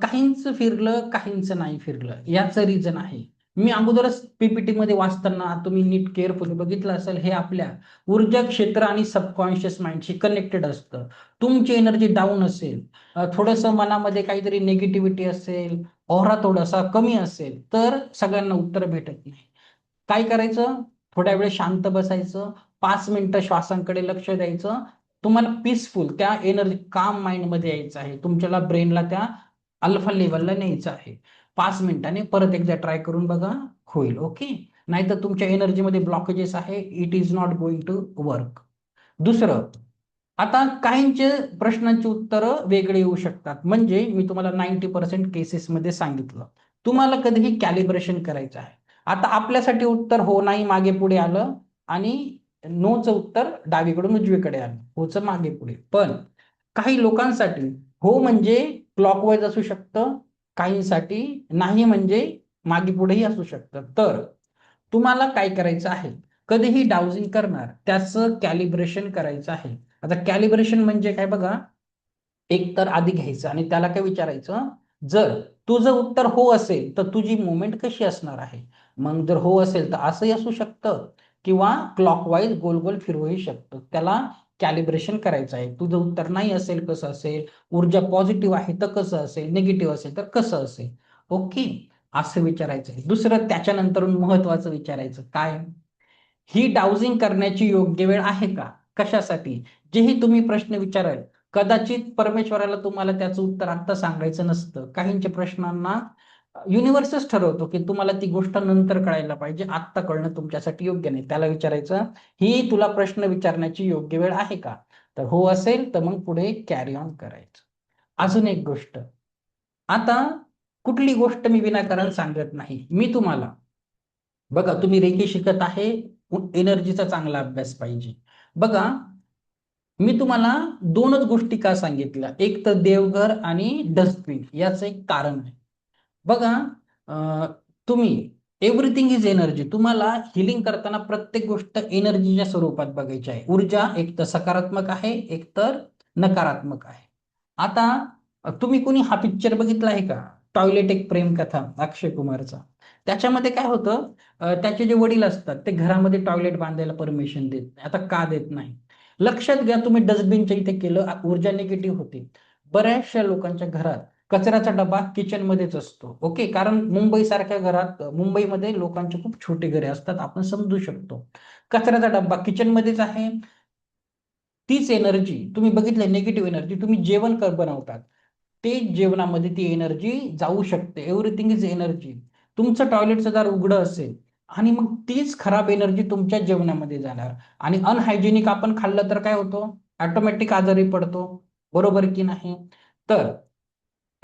काहींचं फिरलं, काहींचं नाही फिरलं, याचं रिझन आहे. मी अगोदरच पीपीटी मध्ये वाचताना तुम्ही नीट केअरफुली बघितलं असेल, हे आपल्या ऊर्जा क्षेत्र आणि सबकॉन्शियस माइंडशी कनेक्टेड असतं. तुमची एनर्जी डाऊन असेल, थोडंसं मनामध्ये काहीतरी निगेटिव्हिटी असेल, ऑरा थोडासा कमी असेल, तर सगळ्यांना उत्तर भेटत नाही. काय करायचं? थोड्या वेळ शांत बसायचं, 5 मिनिटं श्वासांकडे लक्ष द्यायचं. तुम्हाला पीसफुल त्या एनर्जी काम माइंड मध्ये यायचं आहे. तुमच्याला ब्रेनला त्या अल्फा लेवलला न्यायचं आहे. 5 मिनिटांनी परत एकदा ट्राय करून बघा, होईल. ओके, नाहीतर तुमच्या एनर्जीमध्ये ब्लॉकेजेस आहे, it is not going to work. दुसरं, आता काहींचे प्रश्नांची उत्तरं वेगळे येऊ शकतात. म्हणजे मी तुम्हाला 90% केसेसमध्ये सांगितलं, तुम्हाला कधीही कॅलिब्रेशन करायचं आहे. आता आपल्यासाठी उत्तर हो नाही मागे पुढे आलं, आणि नोचं उत्तर डावीकडून उजवीकडे आलं, होचं मागे पुढे. पण काही लोकांसाठी हो म्हणजे क्लॉकवाईज असू शकतं, काहींसाठी नाही म्हणजे मागे पुढेही असू शकतं. तर तुम्हाला काय करायचं आहे, कधीही डाउजिंग करणार त्याचं कॅलिब्रेशन करायचं आहे. आता कॅलिब्रेशन म्हणजे काय बघा, एक तर आधी घ्यायचं आणि त्याला काय विचारायचं, जर तुझं उत्तर हो असेल तर तुझी मुवमेंट कशी असणार आहे. मग जर हो असेल तर असंही असू शकतं, किंवा क्लॉकवाईज गोल गोल फिरवूही शकतं. त्याला कॅलिब्रेशन करायचं आहे. तुझं उत्तर नाही असेल कसं असेल, ऊर्जा पॉझिटिव्ह आहे तर कसं असेल, निगेटिव्ह असेल तर कसं असेल. ओके, असं विचारायचं. दुसरं त्याच्यानंतर महत्वाचं विचारायचं काय, ही डाउजिंग करण्याची योग्य वेळ आहे का, कशासाठी. जेही तुम्ही प्रश्न विचाराल कदाचित परमेश्वराला तुम्हाला त्याचं उत्तर आता सांगायचं नसतं. काहींच्या प्रश्नांना युनिव्हर्सच ठरवतो की तुम्हाला ती गोष्ट नंतर कळायला पाहिजे, आत्ता कळणं तुमच्यासाठी योग्य नाही. त्याला विचारायचं ही तुला प्रश्न विचारण्याची योग्य वेळ आहे का, तर हो असेल तर मग पुढे कॅरी ऑन करायचं. अजून एक गोष्ट, आता कुठली गोष्ट मी विनाकारण सांगत नाही. मी तुम्हाला बघा, तुम्ही रेकी शिकत आहे, एनर्जीचा चांगला अभ्यास पाहिजे. बघा, मी तुम्हाला दोनच गोष्टी का सांगितल्या, एक तर देवघर आणि डस्टबिन, याचं एक कारण आहे. बघा, तुम्ही एव्हरीथिंग इज एनर्जी. तुम्हाला हिलिंग करताना प्रत्येक गोष्ट एनर्जीच्या स्वरूपात बघायची आहे. ऊर्जा एक तर सकारात्मक आहे, एक तर नकारात्मक आहे. आता तुम्ही कोणी हा पिक्चर बघितला आहे का, टॉयलेट एक प्रेम कथा, अक्षय कुमारचा. त्याच्यामध्ये काय होतं, त्याचे जे वडील असतात ते घरामध्ये टॉयलेट बांधायला परमिशन देत नाही. आता का देत नाही, लक्षात घ्या. तुम्ही डस्टबिनच्या इथे केलं, ऊर्जा निगेटिव्ह होती. बऱ्याचशा लोकांच्या घरात कचऱ्याचा डबा किचन मध्येच असतो. ओके, कारण मुंबई सारख्या घरात, मुंबईमध्ये लोकांचे खूप छोटे घरे असतात, आपण समजू शकतो. कचऱ्याचा डब्बा किचन मध्येच आहे. तीच एनर्जी तुम्ही बघितलं, निगेटिव्ह एनर्जी तुम्ही जेवण बनवतात, ते जेवणामध्ये ती एनर्जी जाऊ शकते. Everything is energy. तुमचं टॉयलेटचं दार उघडं असेल आणि मग तीच खराब एनर्जी तुमच्या जेवणामध्ये जाणार, आणि अनहायजेनिक आपण खाल्लं तर काय होतं, ऑटोमॅटिक आजारी पडतो. बरोबर की नाही. तर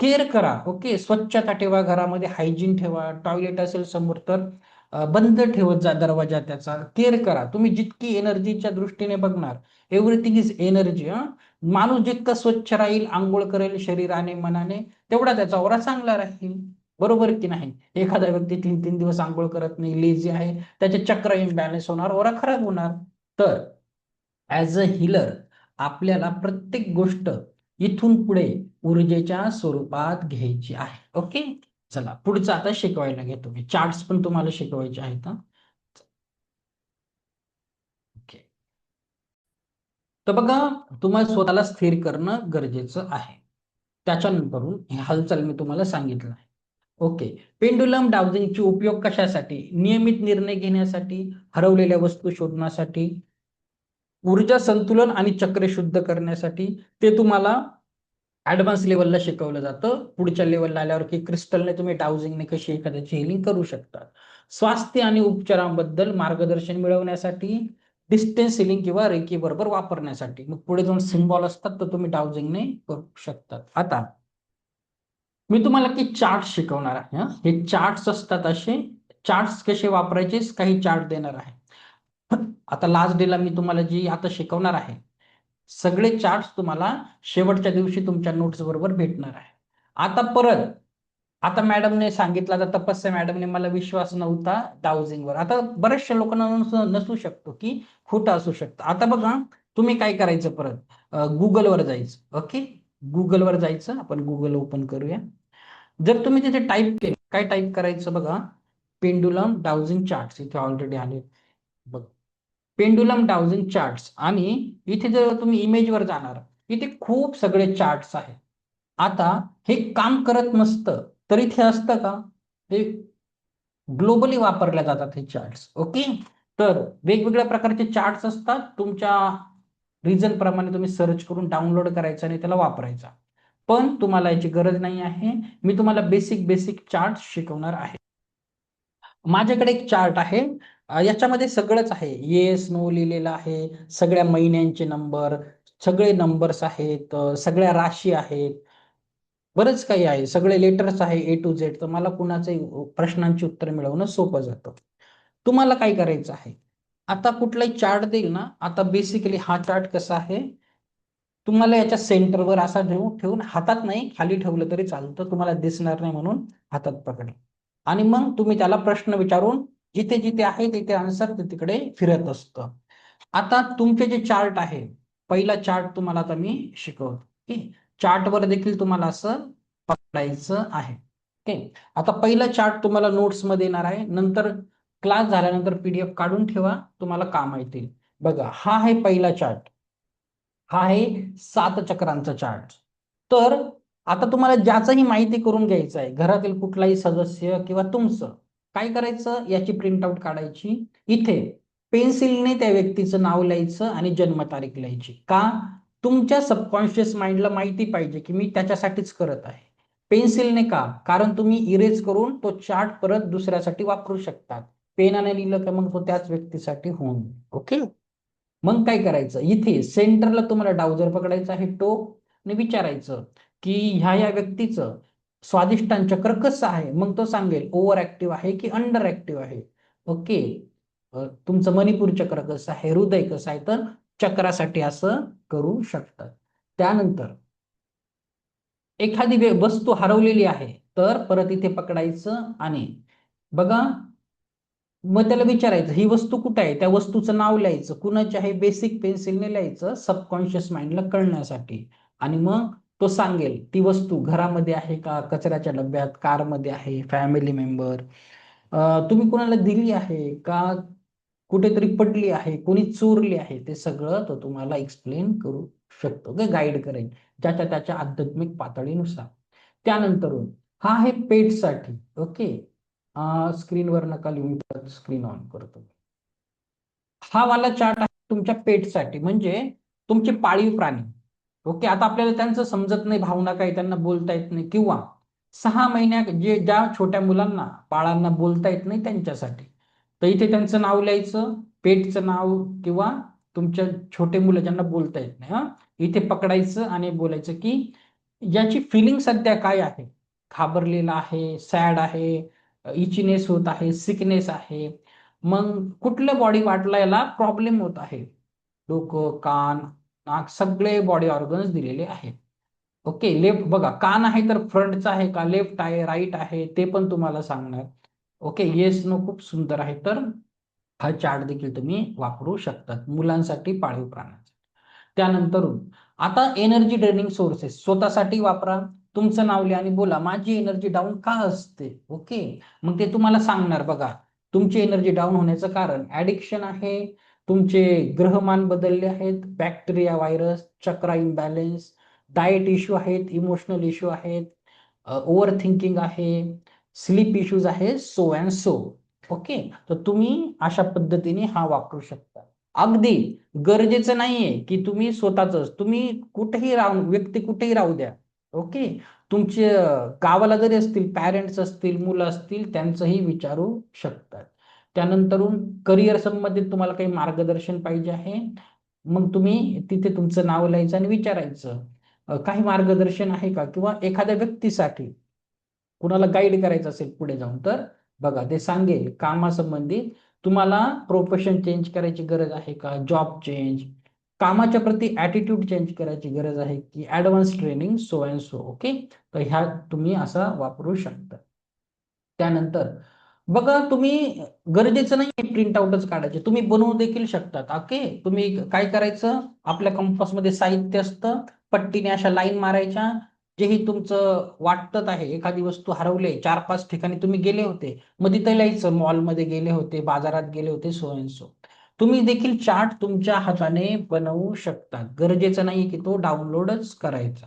केअर करा. ओके, स्वच्छता ठेवा, घरामध्ये हायजीन ठेवा. टॉयलेट असेल समोर तर बंद ठेवत जा दरवाजा त्याचा. केअर करा. तुम्ही जितकी एनर्जीच्या दृष्टीने बघणार, एव्हरीथिंग इज एनर्जी. माणूस जितका स्वच्छ राहील, आंघोळ करेल शरीराने मनाने, तेवढा त्याचा ओरा चांगला राहील. बरोबर की नाही. एखादा व्यक्ती 3-3 दिवस आंघोळ करत नाही, लेझी आहे, त्याचे चक्र इम्बॅलन्स होणार, ओरा खराब होणार. तर ऍज अ हिलर आपल्याला प्रत्येक गोष्ट इथून पुढे ऊर्जेच्या स्वरूपात घ्यायची आहे. ओके, चला पुढचं आता शिकवायला घेतो मी. चार्ट्स पण तुम्हाला शिकवायचे आहेत. ओके, तर बघा, तुम्हाला स्वतःला स्थिर करणं गरजेचं आहे. त्याच्यानंतर हे हालचाल मी तुम्हाला सांगितलं आहे. ओके, पेंडुलम डाउजिंगचे उपयोग कशासाठी, नियमित निर्णय घेण्यासाठी, हरवलेल्या वस्तू शोधण्यासाठी, ऊर्जा संतुलन आणि चक्र शुद्ध करण्यासाठी. ते तुम्हाला ऍडव्हान्स लेवलला शिकवलं जातं. पुढच्या लेवलला आल्यावर की क्रिस्टलने तुम्ही डाउजिंगने कशी एखाद्याची हिलिंग करू शकता. स्वास्थ्य आणि उपचारांबद्दल मार्गदर्शन मिळवण्यासाठी, डिस्टन्स हिलिंग किंवा रेकी बरोबर वापरण्यासाठी. मग पुढे जाऊन सिम्बॉल असतात तर तुम्ही डाउजिंगने करू शकतात. आता मी तुम्हाला की चार्ट शिकवणार आहे. हे चार्ट्स असतात, असे चार्ट्स कसे वापरायचे काही चार्ट देणार आहे. आता लास्ट डेला मी तुम्हाला जी आता शिकवणार आहे, सगळे चार्ट्स तुम्हाला शेवटच्या दिवशी तुमच्या नोट्स बरोबर भेटणार आहे. आता परत, आता मॅडमने सांगितलं, आता तपस्या मॅडमने, मला विश्वास नव्हता डाउजिंगवर. आता बऱ्याचशा लोकांना नसू शकतो की खोटं असू शकतं. आता बघा, तुम्ही काय करायचं, परत गुगलवर जायचं. ओके, गुगलवर जायचं, आपण गुगल ओपन करूया. जर तुम्ही तिथे टाईप केलं, काय टाईप करायचं बघा, पेंडुलम डाउजिंग चार्ट्स, इथे ऑलरेडी आले बघ, पेंडुलम डाउजिंग चार्ट्स. आणि इथे जर तुम्ही इमेजवर जाणार, इथे खूप सगळे चार्ट्स आहेत. आता हे काम करत नसतं तर इथे असतं का, हे ग्लोबली वापरल्या जातात हे चार्ट्स. ओके, तर वेगवेगळ्या प्रकारचे चार्ट्स असतात. तुमच्या रिजन प्रमाणे तुम्ही सर्च करून डाउनलोड करायचं आणि त्याला वापरायचा. पण तुम्हाला याची गरज नाही आहे. मी तुम्हाला बेसिक बेसिक चार्ट शिकवणार आहे. माझ्याकडे एक चार्ट आहे, याच्यामध्ये सगळंच आहे. येस नो लिहिलेलं आहे, सगळ्या महिन्यांचे नंबर, सगळे नंबर्स आहेत, सगळ्या राशी आहेत, बरंच काही आहे, सगळे लेटर्स आहे A to Z. तर मला कुणाचे प्रश्नांची उत्तर मिळवणं सोपं जातं. तुम्हाला काय करायचं आहे, आता कुठलाही चार्ट देईल ना, आता बेसिकली हा चार्ट कसा आहे, तुम्हाला याच्या सेंटरवर असा ठेवून हातात नाही, खाली ठेवलं तरी चालतं, तुम्हाला दिसणार नाही म्हणून हातात पकडा. आणि मग तुम्ही त्याला प्रश्न विचारून जिथे जिथे आहे तिथे आन्सर तिकडे फिरत असतं. आता तुमचे जे चार्ट आहे, पहिला चार्ट तुम्हाला आता मी शिकवतो. चार्टवर देखील तुम्हाला असं पकडायचं आहे. ओके, आता पहिला चार्ट तुम्हाला नोट्स मध्ये येणार आहे, नंतर क्लास झाल्यानंतर PDF काढून ठेवा, तुम्हाला काम येतील. बघा, हा आहे पहिला चार्ट, हा आहे 7 चक्रांचा चार्ट. तर आता तुम्हाला ज्याचंही माहिती करून घ्यायचं आहे, घरातील कुठलाही सदस्य किंवा तुमचं, काय करायचं, याची प्रिंटआउट काढायची. इथे पेन्सिलने त्या व्यक्तीचं नाव लिहायचं आणि जन्मतारीख लिहायची. का? तुमच्या सबकॉन्शियस माइंडला माहिती पाहिजे की मी त्याच्यासाठीच करत आहे. पेन्सिलने का? कारण तुम्ही इरेज करून तो चार्ट परत दुसऱ्यासाठी वापरू शकतात. पेनाने लिहिलं का मग तो त्याच व्यक्तीसाठी होऊन. ओके. मग काय करायचं, इथे सेंटरला तुम्हाला डावजर पकडायचा आहे, टोक, आणि विचारायचं की ह्या व्यक्तीचं स्वादिष्टान चक्र कसं आहे. मग तो सांगेल ओव्हर ऍक्टिव्ह आहे की अंडर ऍक्टिव्ह आहे. ओके. तुमचं मणिपूर चक्र कसं आहे, हृदय कसं आहे, तर चक्रासाठी असं करू शकतात. त्यानंतर एखादी वस्तू हरवलेली आहे तर परत इथे पकडायचं आणि बघा, मग त्याला विचारायचं ही वस्तू कुठे आहे, त्या वस्तूचं नाव लिहायचं, कुणाचे आहे, बेसिक पेन्सिलने लिहायचं सबकॉन्शियस माइंडला कळण्यासाठी. आणि मग तो सांगेल ती वस्तू घरामध्ये आहे का, कचऱ्याच्या डब्यात, कारमध्ये आहे, फॅमिली मेंबर, तुम्ही कुणाला दिली आहे का, कुठेतरी पडली आहे, कोणी चोरली आहे, ते सगळं तो तुम्हाला एक्सप्लेन करू शकतो, गाईड करेल ज्याच्या त्याच्या आध्यात्मिक पातळीनुसार. त्यानंतर हा आहे पेटसाठी. ओके. स्क्रीनवर नका लिहून, स्क्रीन ऑन करतो. हा वाला चार्ट आहे तुमच्या पेटसाठी, म्हणजे तुमचे पाळीव प्राणी. ओके. आता आपल्याला त्यांचं समजत नाही, भावना काय, त्यांना बोलता येत नाही, किंवा 6 महिन्या ज्या छोट्या मुलांना, बाळांना बोलता येत नाही त्यांच्यासाठी. तर इथे त्यांचं नाव लिहायचं, पेटचं नाव, किंवा तुमच्या छोटे मुलं ज्यांना बोलता येत नाही, इथे पकडायचं आणि बोलायचं की याची फिलिंग सध्या काय आहे. घाबरलेला आहे, सॅड आहे, इचिनेस होत आहे, सिकनेस आहे, मग कुठल्या बॉडी पार्टला याला प्रॉब्लेम होत आहे. डोकं, कान, नाक, सगळे बॉडी ऑर्गन्स दिलेले आहेत. ओके. लेफ्ट बघा, कान आहे तर फ्रंटचा आहे का, लेफ्ट आहे, राईट आहे, ते पण तुम्हाला सांगणार. ओके. येस नो खूप सुंदर आहे. तर हा चार्ट देखील तुम्ही वापरू शकतात मुलांसाठी, पाळीव प्राण्यांसाठी. त्यानंतर आता एनर्जी ड्रेनिंग सोर्सेस स्वतःसाठी वापरा. तुमचं नाव लिहा आणि बोला माझी एनर्जी डाऊन का असते. ओके. मग ते तुम्हाला सांगणार. बघा, तुमची एनर्जी डाऊन होण्याचं कारण ऍडिक्शन आहे, तुमचे ग्रहमान बदलले आहेत, बॅक्टेरिया, व्हायरस, चक्रा इम्बॅलेन्स, डाएट इश्यू आहेत, इमोशनल इश्यू आहेत, ओव्हर थिंकिंग आहे, स्लीप इश्यूज आहे, सो अँड सो. ओके. तर तुम्ही अशा पद्धतीने हा वापरू शकता. अगदी गरजेचं नाहीये की तुम्ही स्वतःच, तुम्ही कुठेही राहून, व्यक्ती कुठेही राहू द्या. ओके. तुमचे गावाला जरी असतील, पॅरेंट्स असतील, मुलं असतील, त्यांचंही विचारू शकतात. त्यानंतर करिअर संबंधित तुम्हाला काही मार्गदर्शन पाहिजे आहे, मग तुम्ही तिथे तुमचं नाव लिहायचं आणि विचारायचं काही मार्गदर्शन आहे का, किंवा एखाद्या व्यक्तीसाठी कुणाला गाईड करायचं असेल पुढे जाऊन, तर बघा ते सांगेल कामासंबंधित तुम्हाला प्रोफेशन चेंज करायची गरज आहे का, जॉब चेंज, कामाच्या प्रती ऍटिट्यूड चेंज करायची गरज आहे की, advance training, so and so. Okay. तर ह्या तुम्ही असा वापरू शकता. त्यानंतर बघा, तुम्ही गरजेचं नाही प्रिंट आउटच काढायचे, तुम्ही बनवू देखील शकतात. ओके. तुम्ही काय करायचं, आपल्या कंपासमध्ये साहित्य असतं, पट्टीने अशा लाईन मारायच्या, जेही तुमचं वाटत आहे, एखादी वस्तू हरवले, 4-5 ठिकाणी तुम्ही गेले होते, मग तिथे लिहायचं मॉलमध्ये गेले होते, बाजारात गेले होते, सो अँड सो. तुम्ही देखील चार्ट तुमच्या हाताने बनवू शकता, गरजेचं नाही की तो डाउनलोडच करायचा.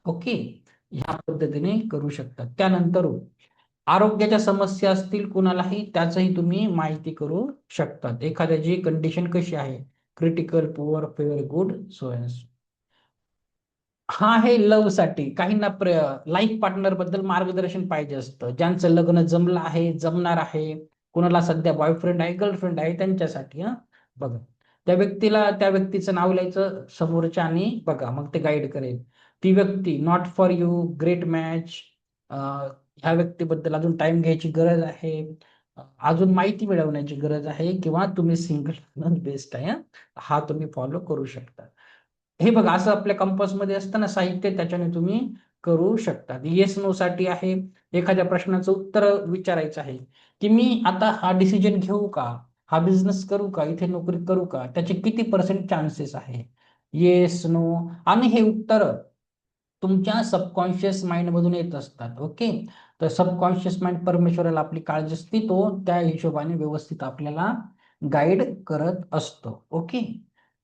ओके. ह्या पद्धतीने करू शकतात. त्यानंतर आरोग्याच्या समस्या असतील कुणालाही, त्याचंही तुम्ही माहिती करू शकतात. एखाद्याची कंडिशन कशी आहे, critical, poor, fair, good, so and so. हा आहे लव्ह साठी. काहींना लाईफ पार्टनर बद्दल मार्गदर्शन पाहिजे असतं, ज्यांचं लग्न जमलं आहे, जमणार आहे, कुणाला सध्या बॉयफ्रेंड आहे, गर्लफ्रेंड आहे, त्यांच्यासाठी. बघा, त्या व्यक्तीचं नाव लिहायचं समोरच्या आणि बघा, मग ते गाईड करेल. ती व्यक्ती not for you, great match, ह्या व्यक्तीबद्दल अजून टाइम घ्यायची गरज आहे, अजून माहिती मिळवण्याची गरज आहे, किंवा तुम्ही सिंगल बेस्ट आहे. हा तुम्ही फॉलो करू शकता. हे बघा, असं आपल्या कंपासमध्ये असतं ना साहित्य, त्याच्याने तुम्ही करू शकता. येस नो साठी आहे, एखाद्या प्रश्नाचं उत्तर विचारायचं आहे की मी आता हा डिसिजन घेऊ का, हा बिझनेस करू का, इथे नोकरी करू का, त्याचे किती % चान्सेस आहे, येस नो. आणि हे उत्तर तुमच्या सबकॉन्शियस माइंड मधून येत असतात. ओके. तर सबकॉन्शियस माइंड परमेश्वराला आपली काळजी असते, तो त्या हिशोबाने व्यवस्थित आपल्याला गाईड करत असतो. ओके.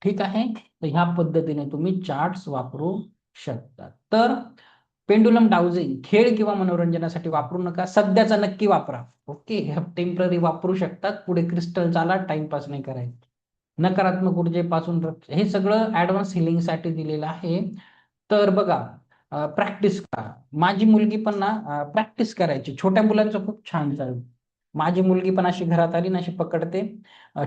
ठीक आहे. तर ह्या पद्धतीने तुम्ही चार्ट्स वापरू शकता. तर पेंडुलम डाउजिंग खेळ किंवा मनोरंजनासाठी वापरू नका. सध्याचा नक्की वापरा. ओके, टेम्पररी वापरू शकतात, पुढे क्रिस्टल चाला, टाइमपास नाही करायचं. नकारात्मक ऊर्जेपासून हे सगळं ऍडव्हान्स हिलिंगसाठी दिलेलं आहे. तर बघा, प्रॅक्टिस करा. माझी मुलगी पण ना प्रॅक्टिस करायची. छोट्या मुलांचं खूप छान चालू. माझी मुलगी पण अशी घरात आली ना, अशी पकडते,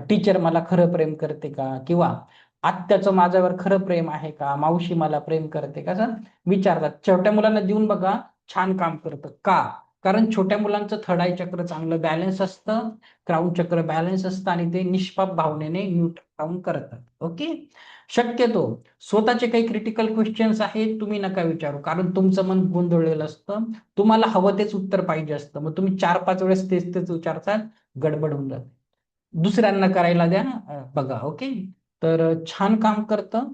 टीचर मला खरं प्रेम करते का, किंवा आत्याचं माझ्यावर खरं प्रेम आहे का, मावशी मला प्रेम करते का, असं विचारतात. छोट्या मुलांना देऊन बघा, छान काम करतं. का? कारण छोट्या मुलांचं थर्ड आय चक्र चांगलं बॅलन्स असतं, क्राऊन चक्र बॅलन्स असतं, आणि ते निष्पाप भावनेने न्यूट्रल राहून करतात. ओके, शक्यतो स्वतःचे काही क्रिटिकल क्वेश्चन्स आहेत तुम्ही नका विचारू, कारण तुमचं मन गोंधळलेलं असतं. तुम्हाला हवं तेच उत्तर पाहिजे असतं, मग तुम्ही 4-5 वेळेस तेच तेच विचारतात, गडबड होऊन जाते. दुसऱ्यांना करायला द्या. बघा. ओके, तर छान काम करतं.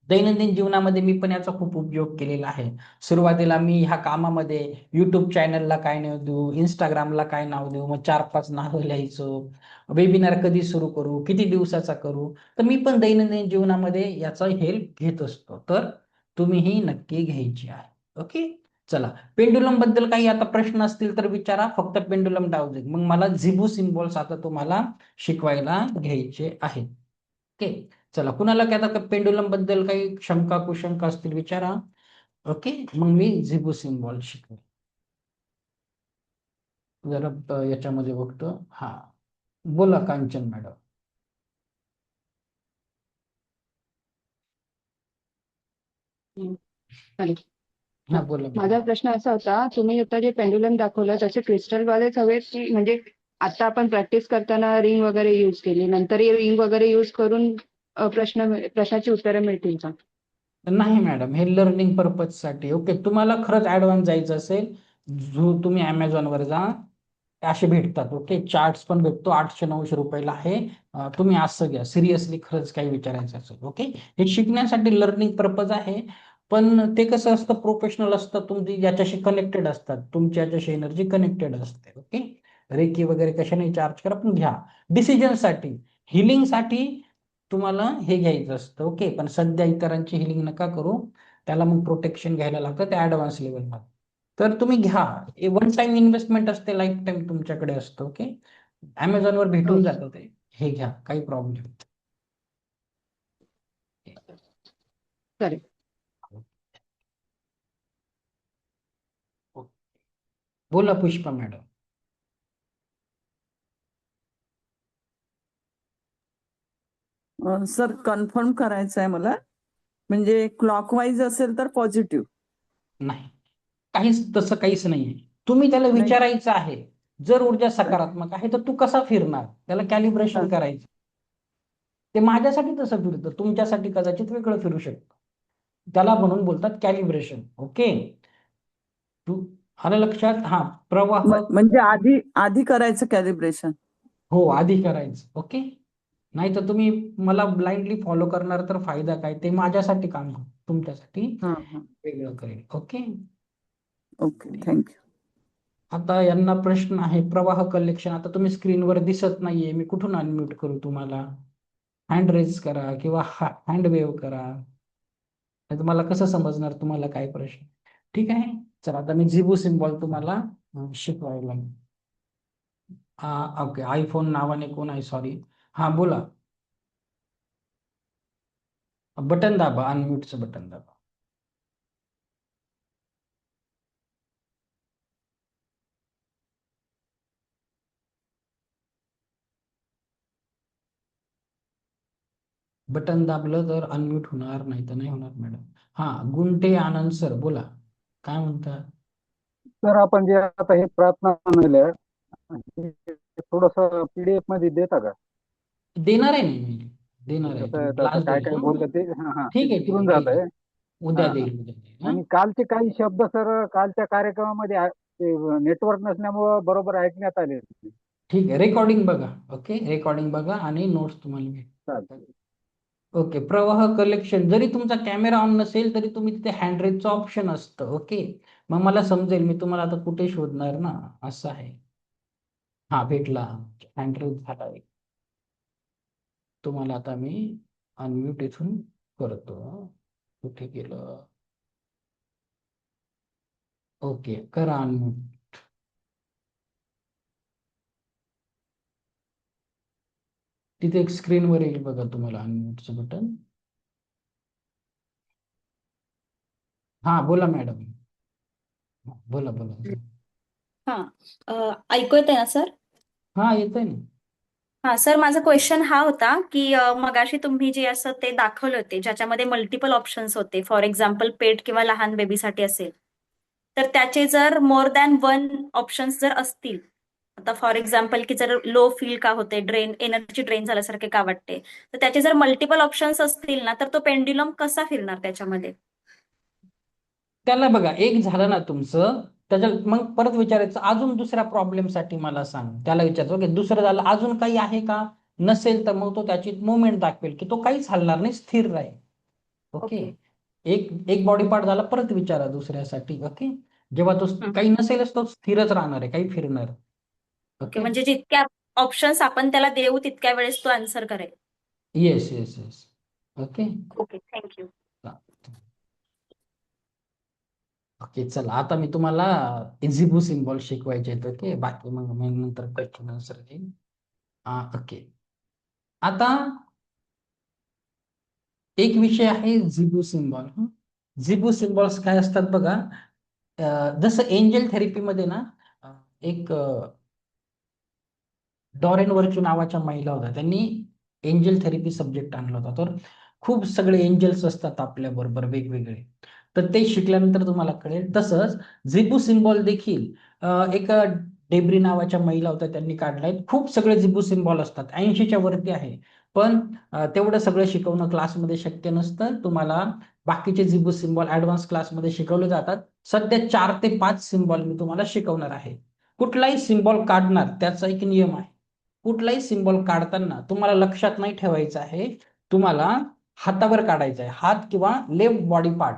दैनंदिन जीवनामध्ये मी पण याचा खूप उपयोग केलेला आहे. सुरुवातीला मी ह्या कामामध्ये युट्यूब चॅनलला काय नाव देऊ, इंस्टाग्रामला काय नाव देऊ, मग 4-5 नावं लिहायचो. वेबिनार कधी सुरू करू, किती दिवसाचा करू. तर मी पण दैनंदिन जीवनामध्ये याचा हेल्प घेत असतो, तर तुम्हीही नक्की घ्यायची आहे. ओके, चला. पेंडुलम बद्दल काही आता प्रश्न असतील तर विचारा, फक्त पेंडुलम डाउजिंग. मग मला झिबू सिम्बॉल्स आता तुम्हाला शिकवायला घ्यायचे आहेत. ओके, चला. कुणाला काय आता पेंडुलम बद्दल काही शंका कुशंका असतील विचारा. ओके, मग मी झिबू सिम्बॉल शिकवेन. जरा याच्यामध्ये बघतो. हा, बोला कांचन मॅडम. चालेल. हा, बोला माझा मॅडम. प्रश्न असा होता, तुम्ही आता जे पेंडुलम दाखवलं तसे क्रिस्टल वालेच हवेत की, म्हणजे आता आपण प्रॅक्टिस करताना रिंग वगैरे युज केली, नंतर रिंग वगैरे युज करून प्रश्नाची उत्तरं मिळतील का? नाही मॅडम, हे लर्निंग पर्पज साठी. ओके, तुम्हाला खरंच ऍडव्हान्स जायचं असेल, जो तुम्ही वर जा, असे भेटतात. ओके, चार्ट्स पण भेटतो, 800-900 रुपयाला आहे. तुम्ही असं घ्या, सिरियसली खरंच काही विचारायचं असेल. ओके, हे शिकण्यासाठी लर्निंग पर्पज आहे, पण ते कसं असतं, प्रोफेशनल असतं, तुमची याच्याशी कनेक्टेड असतात, तुमची याच्याशी एनर्जी कनेक्टेड असते. ओके, रेकी वगैरे कशाने चार्ज करा, पण घ्या. डिसिजन साठी, हिलिंग साठी तुम्हाला हे घ्यायचं असतं. ओके, पण सध्या इतरांची हिलिंग नका करू, त्याला मग प्रोटेक्शन घ्यायला लागतं, ते ऍडव्हान्स लेवलमध्ये. तर तुम्ही घ्या, वन टाइम इन्व्हेस्टमेंट असते, लाईफ टाइम तुमच्याकडे असतं. ओके, वर भेटून ओके, जातं ते, हे घ्या, काही प्रॉब्लेम. चालेल. बोला पुष्पा मॅडम. सर कन्फर्म करायचं आहे मला, म्हणजे क्लॉकवाईज असेल तर पॉझिटिव्ह. नाही, काहीच तसं काहीच नाहीये. तुम्ही त्याला नाही. विचारायचं आहे, जर ऊर्जा सकारात्मक आहे तर तू कसा फिरणार, त्याला हा. कॅलिब्रेशन करायचं. ते माझ्यासाठी तसं फिरतं, तुमच्यासाठी कदाचित वेगळं फिरू शकतं. त्याला म्हणून बोलतात कॅलिब्रेशन. ओके, तू आलं लक्षात. हा, प्रवाह. म्हणजे आधी आधी करायचं कॅलिब्रेशन. हो, आधी करायचं. ओके, नाही तर तुम्ही मला ब्लाइंडली फॉलो करणार तर फायदा काय, ते माझ्यासाठी काम करतं, तुमच्यासाठी हा हा. वेगळं करेल. Okay, okay, thank you. आता यांना प्रश्न आहे, प्रवाह कलेक्शन. आता तुम्ही स्क्रीनवर दिसत नाहीये, मी कुठून अनम्यूट करू तुम्हाला? हँड रेज करा किंवा हँड वेव्ह करा, नाही तुम्हाला कसं समजणार तुम्हाला काय प्रश्न. ठीक आहे, चला. आता मी झिबू सिम्बॉल तुम्हाला शिकवायला. ओके, आयफोन नावाने कोण आहे, सॉरी. हा, बोला. बटन दाबा, अनम्यूटचं बटन दाबा. बटन दाबलं तर अनम्यूट होणार, नाही तर नाही होणार मॅडम. हा, गुंटे आनंद सर, बोला, काय म्हणता? सर आपण जे आता हे प्रार्थना म्हणल्या थोडस पीडीएफ मध्ये देता का? देणार आहे ना मी, देणार आहे, कसं आहे, तुम्ही तर आता क्लास काय देईल काय ना. बोललं ते ते ठीक आहे, ठीक आहे, विसरून जात ठीक आहे. आहे. उद्या हा हा. देईल, उद्या देईल. हा, आणि कालचे काही शब्द सर कालच्या कार्यक्रमामध्ये नेटवर्क नसल्यामुळं बरोबर ऐकण्यात आले नाही. ठीक आहे, रेकॉर्डिंग बघा. ओके, रेकॉर्डिंग बघा आणि नोट्स तुम्हाला मिळेल. चालतंय. ओके, प्रवाह कलेक्शन. जरी तुमचा कॅमेरा ऑन नसेल तरी तुम्ही तिथे हँड रेजचं ऑप्शन असतं. ओके, मग मला समजेल, मी तुम्हाला आता कुठे शोधणार ना, असं आहे. हा, भेटला, हँड रेज झाला एक. तुम्हाला आता मी अनम्यूट इथून करतो. कुठे गेलं? ओके, करा अनम्यूट. तिथे एक स्क्रीनवर येईल बघा तुम्हाला अनम्यूटचं बटन. हा, बोला मॅडम. बोला बोला. ऐकू येतंय ना सर? हा, येतंय ना. हा सर, माझा क्वेश्चन हा होता की मगाशी तुम्ही जे असं ते दाखवले होते ज्याच्यामध्ये मल्टिपल ऑप्शन्स होते, फॉर एक्झाम्पल पेट किंवा लहान बेबीसाठी असेल, तर त्याचे जर मोर दॅन वन ऑप्शन्स जर असतील, आता फॉर एक्झाम्पल की जर लो फील का होते, एनर्जी ड्रेन झाल्यासारखे का वाटते, तर त्याचे जर मल्टिपल ऑप्शन्स असतील ना, तर तो पेंड्युलम कसा फिरणार त्याच्यामध्ये? त्याला बघा, एक झालं ना तुमचं, त्याच्या मग परत विचारायचं अजून दुसऱ्या प्रॉब्लेमसाठी मला सांग. त्याला विचारायचं ओके दुसरं झालं, अजून काही आहे का? नसेल तर मग तो त्याची मुवमेंट दाखवेल की तो काहीच हलणार नाही, स्थिर राहील. ओके. ओके. एक एक बॉडी पार्ट झाला, परत विचारा दुसऱ्यासाठी. ओके. जेव्हा तो काही नसेलच तो स्थिरच राहणार आहे, काही फिरणार. Okay, okay. म्हणजे जितक्या ऑप्शन्स आपण त्याला देऊ तितक्या वेळेस तो आन्सर करेल. Yes yes yes. Okay. Okay, thank you. Okay, चला आता मी तुम्हाला इझिबू सिम्बॉल शिकवायचे आहेत. ओके, बाकी मग मी नंतर क्वेश्चन आन्सर देईन. ओके, आता एक विषय आहे झिबू सिम्बॉल. झिबू सिम्बॉल्स काय असतात बघा. जसं एंजल थेरपीमध्ये ना, एक डॉरेन वर्चू नावाच्या महिला होत्या, त्यांनी एंजल थेरपी सब्जेक्ट आणला होता. तर खूप सगळे एंजल्स असतात आपल्या बरोबर वेगवेगळे, तर ते शिकल्यानंतर तुम्हाला कळेल. तसंच झिबू सिम्बॉल देखील एक डेब्री नावाच्या महिला होत्या, त्यांनी काढलाय. खूप सगळे झिबू सिम्बॉल असतात, 80च्या वरती आहे. पण तेवढं सगळं शिकवणं क्लासमध्ये शक्य नसतं. तुम्हाला बाकीचे झिबू सिम्बॉल ऍडव्हान्स क्लासमध्ये शिकवले जातात. सध्या 4 ते 5 सिम्बॉल मी तुम्हाला शिकवणार आहे. कुठलाही सिम्बॉल काढणार त्याचा एक नियम आहे. कुठलाही सिम्बॉल काढताना तुम्हाला लक्षात नाही ठेवायचं आहे, तुम्हाला हातावर काढायचा आहे. हात किंवा लेफ्ट बॉडी पार्ट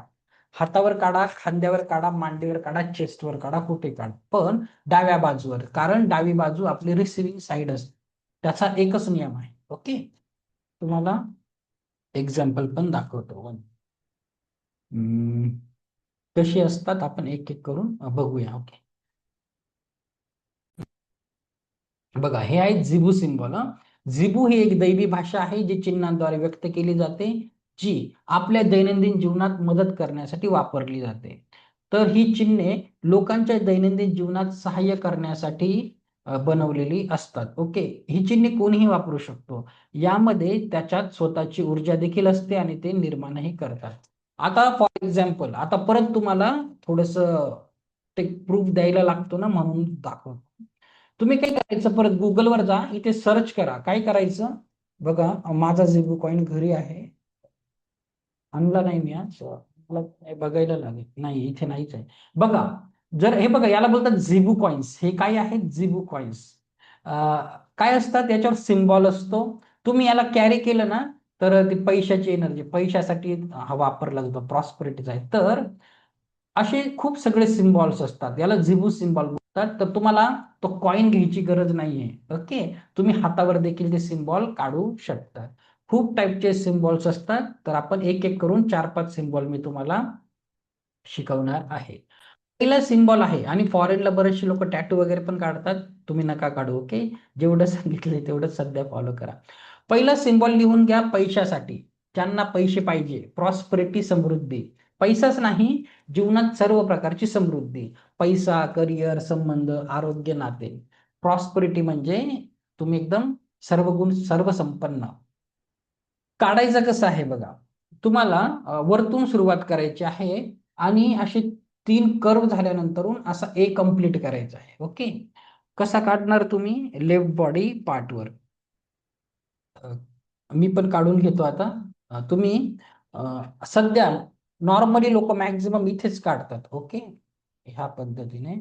हातावर काढा, खांद्यावर काढा, मांडीवर काढा, चेस्टवर काढा, कुठे काढा, पण डाव्या बाजूवर, कारण डावी बाजू आपली रिसिव्हिंग साइड असते. त्याचा एकच नियम आहे. ओके, तुम्हाला एक्झाम्पल पण दाखवतो. कशी असतात आपण एक एक करून बघूया. ओके, बघा, हे आहे झिबू सिम्बॉल. झिबू ही एक दैवी भाषा आहे जी चिन्हांद्वारे व्यक्त केली जाते, जी आपल्या दैनंदिन जीवनात मदत करण्यासाठी वापरली जाते. तर ही चिन्हे लोकांच्या दैनंदिन जीवनात सहाय्य करण्यासाठी बनवलेली असतात. ओके, ही चिन्हे कोणीही वापरू शकतो. यामध्ये त्याच्यात स्वतःची ऊर्जा देखील असते आणि ते निर्माणही करतात. आता फॉर एक्झाम्पल, आता परत तुम्हाला थोडस ते प्रूफ द्यायला लागतो ना, म्हणून दाखवतो. तुम्ही काय करायचं, परत गुगलवर जा, इथे सर्च करा. काय करायचं बघा, माझा झिबू कॉइन घरी आहे, आणला नाही मी आज, मला बघायला लागेल. नाही, इथे नाहीच आहे. बघा, जर हे बघा, याला बोलतात झिबू कॉइन्स. हे काय आहेत? झिबू कॉइन्स. काय असतात? याच्यावर सिम्बॉल असतो. तुम्ही याला कॅरी केलं ना, तर ती पैशाची एनर्जी, पैशासाठी हा वापरला जातो, प्रॉस्पेरिटीचा आहे. तर असे खूप सगळे सिम्बॉल्स असतात, याला झिबू सिम्बॉल बोलतात. तर तुम्हाला तो कॉइन घ्यायची गरज नाहीये. ओके, तुम्ही हातावर देखील ते सिम्बॉल काढू शकता. खूप टाईपचे सिम्बॉल्स असतात. तर आपण एक एक करून 4-5 सिम्बॉल मी तुम्हाला शिकवणार आहे. पहिला सिम्बॉल आहे, आणि फॉरेनला बरेचसे लोक टॅटू वगैरे पण काढतात, तुम्ही नका काढू. ओके, जेवढं सांगितलंय तेवढं सध्या फॉलो करा. पहिला सिम्बॉल लिहून घ्या पैशासाठी. ज्यांना पैसे पाहिजे, प्रॉस्पेरिटी, समृद्धी. पैसाच नाही, जीवनात सर्व प्रकारची समृद्धी, पैसा, करिअर, संबंध, आरोग्य, नाते. प्रॉस्पेरिटी म्हणजे तुम्ही एकदम सर्वगुण सर्वसंपन्न. काढायचं कसं आहे बघा, तुम्हाला वरतून सुरुवात करायची आहे आणि असे 3 कर्व झाल्यानंतरून असा ए कम्प्लीट करायचा आहे. ओके, कसा काढणार तुम्ही? Left body पार्टवर. मी पण काढून घेतो आता. तुम्ही सध्या नॉर्मली लोक मॅक्झिमम इथेच काढतात. ओके, ह्या पद्धतीने.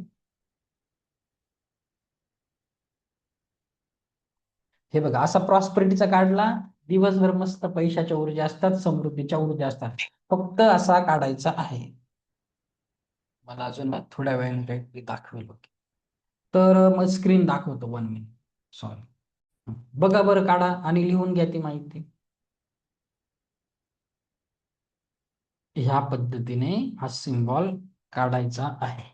हे बघा, असा प्रॉस्पेरिटीचा काढला. दिवसभर मस्त पैशाच्या ऊर्जा असतात, समृद्धीच्या ऊर्जा असतात. फक्त असा काढायचा आहे. मला अजून थोड्या वेळाने काहीतरी दाखवेल. तर मग स्क्रीन दाखवतो 1 मिनिट. सॉरी, बघा बरं, काढा आणि लिहून घ्या ती माहिती. ह्या पद्धतीने हा सिम्बॉल काढायचा आहे.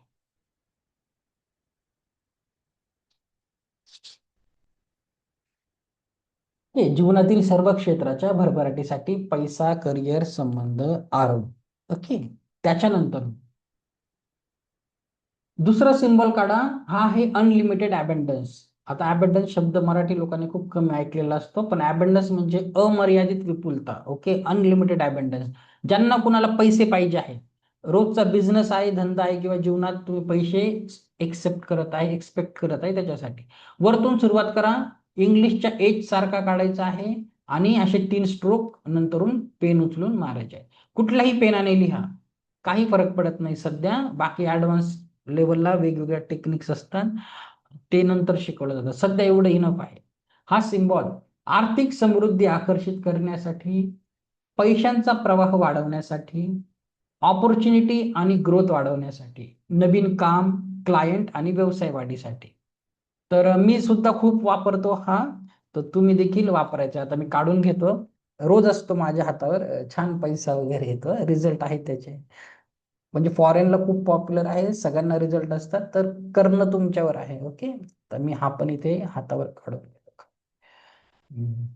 हे जीवनातील सर्व क्षेत्राच्या भरभराटीसाठी पैसा, करिअर, संबंध, आरोग्य. ओके. त्याच्यानंतर दुसरा सिम्बॉल काढा. हा आहे अनलिमिटेड अबंडन्स. आता अबंडन्स शब्द मराठी लोकांनी खूप कमी ऐकलेला असतो, पण अबंडन्स म्हणजे अमर्यादित विपुलता. ओके. Unlimited abundance. ज्यांना कुणाला पैसे पाहिजे आहे, रोजचा बिझनेस आहे, धंदा आहे, किंवा जीवनात तुम्ही पैसे एक्सपेक्ट करत आहे त्याच्यासाठी. वरतून सुरुवात करा. इंग्लिशच्या एच सारखा काढायचा आहे आणि असे 3 स्ट्रोक नंतरून पेन उचलून मारायचे आहे. कुठल्याही पेनाने लिहा, काही फरक पडत नाही सध्या. बाकी ऍडव्हान्स लेवलला वेगवेगळ्या टेक्निक्स असतात, ते नंतर शिकवलं जातं. सध्या एवढं इनफ आहे. हा सिम्बॉल आर्थिक समृद्धी आकर्षित करण्यासाठी, पैशांचा प्रवाह वाढवण्यासाठी, ऑपॉर्च्युनिटी आणि ग्रोथ वाढवण्यासाठी, नवीन काम, क्लायंट आणि व्यवसाय वाढीसाठी. तर मी सुद्धा खूप वापरतो हा, तर तुम्ही देखील वापरायचा. आता मी काढून घेतो, रोज असतो माझ्या हातावर. छान पैसा वगैरे येतो, रिझल्ट आहे त्याचे. म्हणजे फॉरेनला खूप पॉप्युलर आहे, सगळ्यांना रिझल्ट असतात, तर करणं तुमच्यावर आहे. ओके. तर मी हा पण इथे हातावर काढून घेतो. हम्म.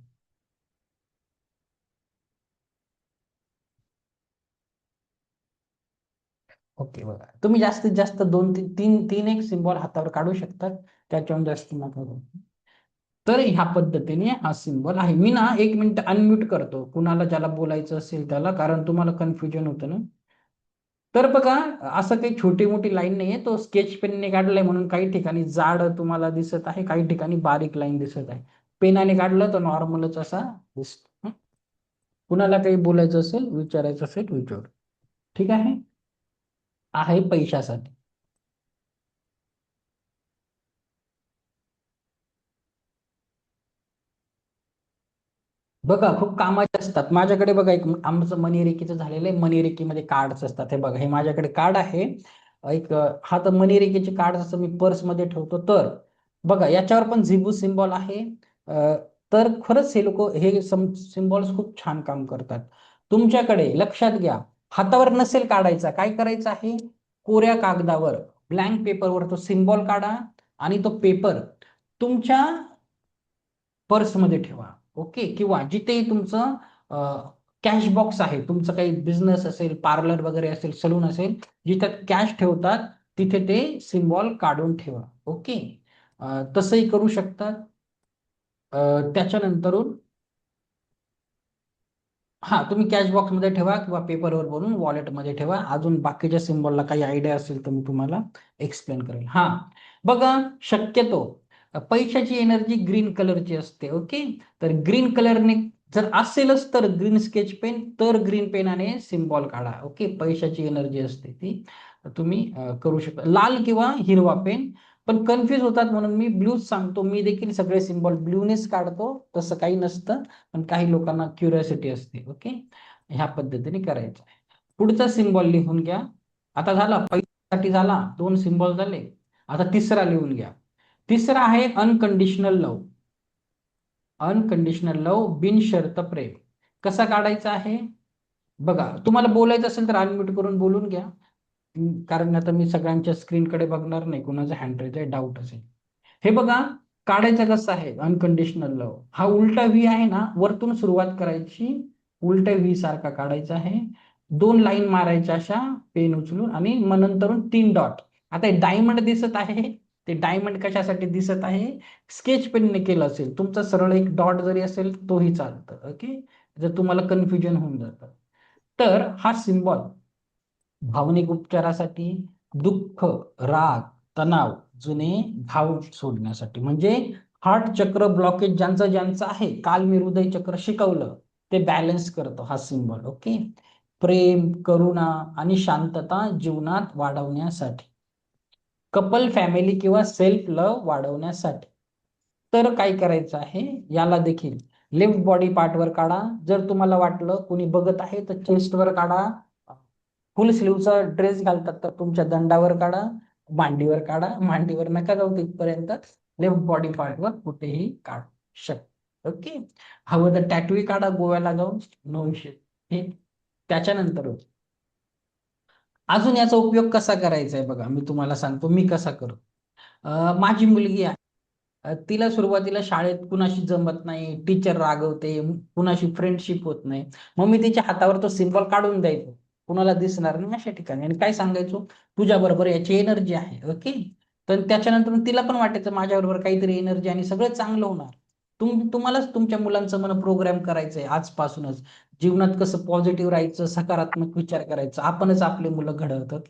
ओके. बघा, तुम्ही जास्तीत जास्त 2 3 एक सिम्बॉल हातावर काढू शकतात, त्याच्याहून जास्त नका करू. तर ह्या पद्धतीने हा सिम्बॉल आहे. मी ना 1 मिनिट अनम्यूट करतो, कुणाला ज्याला बोलायचं असेल त्याला, कारण तुम्हाला कन्फ्युजन होतं ना. तर बघा, असं काही छोटी मोठी लाईन नाहीये, तो स्केच पेनने काढलाय म्हणून काही ठिकाणी जाड तुम्हाला दिसत आहे, काही ठिकाणी बारीक लाईन दिसत आहे. पेनाने काढलं तर नॉर्मलच असा दिसतो. कुणाला काही बोलायचं असेल, विचारायचं असेल, विचार. ठीक आहे पैशासाठी. बघा, खूप कामाचे असतात. माझ्याकडे बघा, एक आमचं मनीरेकीचं झालेलं आहे. मनीरेकीमध्ये कार्ड्स असतात. हे बघा, हे माझ्याकडे कार्ड आहे. हा तर मनीरेकीचे कार्ड असं मी पर्समध्ये ठेवतो. तर बघा, याच्यावर पण झिबू सिम्बॉल आहे. अ, तर खरंच हे लोक हे सिम्बॉल्स खूप छान काम करतात. तुमच्याकडे लक्षात घ्या, हातावर नसेल काढायचा, काय करायचं आहे, कोऱ्या कागदावर, ब्लँक पेपरवर तो सिम्बॉल काढा आणि तो पेपर तुमच्या पर्समध्ये ठेवा. ओके. किंवा जिथे तुमचं कॅश बॉक्स आहे, तुमचं काही बिझनेस असेल, पार्लर वगैरे असेल, सलून असेल, जिथे कॅश ठेवतात तिथे ते सिम्बॉल काढून ठेवा. ओके. तसंही करू शकतात. त्याच्यानंतरून हा, तुम्ही कॅश बॉक्समध्ये ठेवा किंवा पेपरवर बनवून वॉलेटमध्ये ठेवा. अजून बाकीच्या सिम्बॉलला काही आयडिया असेल तर मी तुम्हाला एक्सप्लेन करेल. हा, बघा, शक्यतो पैशाची एनर्जी ग्रीन कलरची असते. ओके. तर ग्रीन कलरने जर असेलच तर ग्रीन स्केच पेन, तर ग्रीन पेनाने सिम्बॉल काढा. ओके. पैशाची एनर्जी असते ती, तुम्ही करू शकता. लाल किंवा हिरवा पेन, पण कन्फ्युज होतात म्हणून मी ब्लूच सांगतो. मी देखील सगळे सिम्बॉल ब्ल्यूनेच काढतो, तसं काही नसतं, पण काही लोकांना क्युरिओसिटी असते. ओके. ह्या पद्धतीने करायचं आहे. पुढचा सिम्बॉल लिहून घ्या. आता झाला, पैशासाठी झाला, 2 सिम्बॉल झाले. आता तिसरा लिहून घ्या. तिसरा आहे अनकंडिशनल लव. अनकंडिशनल लव, बिनशर्त प्रेम. कसा काढायचा आहे बघा. तुम्हाला बोलायचं असेल तर अनम्यूट करून बोलून घ्या, कारण आता मी सगळ्यांच्या स्क्रीनकडे बघणार नाही, कुणाचा हँड रेज आहे, डाऊट असेल. हे बघा, काढायचं कसं आहे अनकंडिशनल लव. हा उलटा व्ही आहे ना, वरतून सुरुवात करायची, उलटा व्ही सारखा काढायचा आहे. 2 लाईन मारायच्या अशा पेन उचलून, आणि मग नंतरून 3 डॉट. आता हे डायमंड दिसत आहे, ते डायमंड कशासाठी दिसत आहे, स्केच पेनने केलं असेल, तुमचा सरळ एक डॉट जरी असेल तोही चालतं. ओके. जर तुम्हाला कन्फ्युजन होऊन जातं, तर हा सिम्बॉल भावनिक उपचारासाठी, दुःख, राग, तणाव, जुने घाव सोडण्यासाठी, म्हणजे हार्ट चक्र ब्लॉकेज ज्यांचं ज्यांचं आहे, काल मी हृदय चक्र शिकवलं, ते बॅलन्स करतो हा सिम्बॉल. ओके. प्रेम, करुणा आणि शांतता जीवनात वाढवण्यासाठी, कपल, फॅमिली किंवा सेल्फ लव्ह वाढवण्यासाठी. तर काय करायचं आहे, याला देखील लेफ्ट बॉडी पार्टवर काढा. जर तुम्हाला वाटलं कोणी बघत आहे तर चेस्टवर काढा. फुल स्लीवचा ड्रेस घालतात तर तुमच्या दंडावर काढा, मांडीवर काढा. मांडीवर नका जाऊ तिथपर्यंत, लेफ्ट बॉडी पार्टवर कुठेही काढू शकता. ओके. हवं तर टॅटूही काढा गोव्याला जाऊन, नो इश्यू. ठीक. त्याच्यानंतर अजून याचा उपयोग कसा करायचा आहे बघा, मी तुम्हाला सांगतो मी कसा करतो. माझी मुलगी आहे, तिला सुरुवातीला शाळेत कुणाशी जमत नाही, टीचर रागवते, कुणाशी फ्रेंडशिप होत नाही. मग मी तिच्या हातावर तो सिम्बॉल काढून द्यायचो, कुणाला दिसणार नाही अशा ठिकाणी, आणि काय सांगायचो, तुझ्या बरोबर याची एनर्जी आहे. ओके. तर त्याच्यानंतर मग तिला पण वाटायचं माझ्याबरोबर काहीतरी एनर्जी आणि सगळं चांगलं होणार. तुम्हालाच तुमच्या मुलांचं मन प्रोग्राम करायचंय आजपासूनच. जीवनात कसं पॉझिटिव्ह राहायचं, सकारात्मक विचार करायचं, आपणच आपले मुलं घडवतात.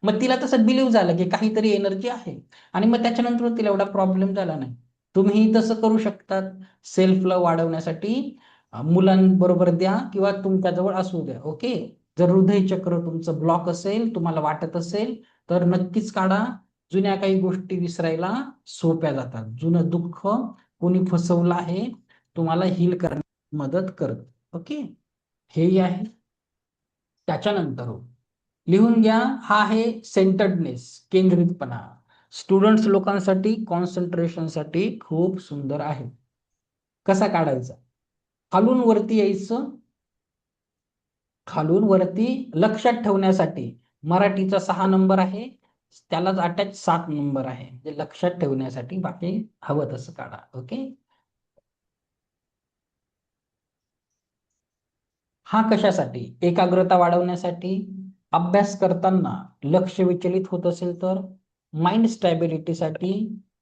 मग तिला तसं बिलीव्ह झालं की काहीतरी एनर्जी आहे, आणि मग त्याच्यानंतर तिला एवढा प्रॉब्लेम झाला नाही. तुम्ही तसं करू शकतात. सेल्फ लव्ह वाढवण्यासाठी मुलांबरोबर द्या किंवा तुमच्याजवळ असू द्या. ओके. जर हृदय चक्र तुमचं ब्लॉक असेल, तुम्हाला वाटत असेल, तर नक्कीच काढा. जुन्या काही गोष्टी विसरायला सोप्या जातात. जुनं दुःख कोणी फसवलं आहे तुम्हाला हील करण्यात मदत करत. ओके. हेही आहे. त्याच्यानंतर लिहून घ्या, हा आहे सेंटर्डनेस, केंद्रितपणा. स्टुडंट्स लोकांसाठी कॉन्सन्ट्रेशनसाठी खूप सुंदर आहे. कसा काढायचा? खालून वरती यायचं, खालून वरती लक्षात ठेवण्यासाठी मराठीचा 6 नंबर आहे, त्यालाच अटॅच 7 नंबर आहे. जे लक्षात ठेवण्यासाठी, बाकी हवं तसं काढा. ओके. हा कशासाठी? एकाग्रता वाढवण्यासाठी, अभ्यास करताना लक्ष विचलित होत असेल तर, माइंड स्टॅबिलिटीसाठी,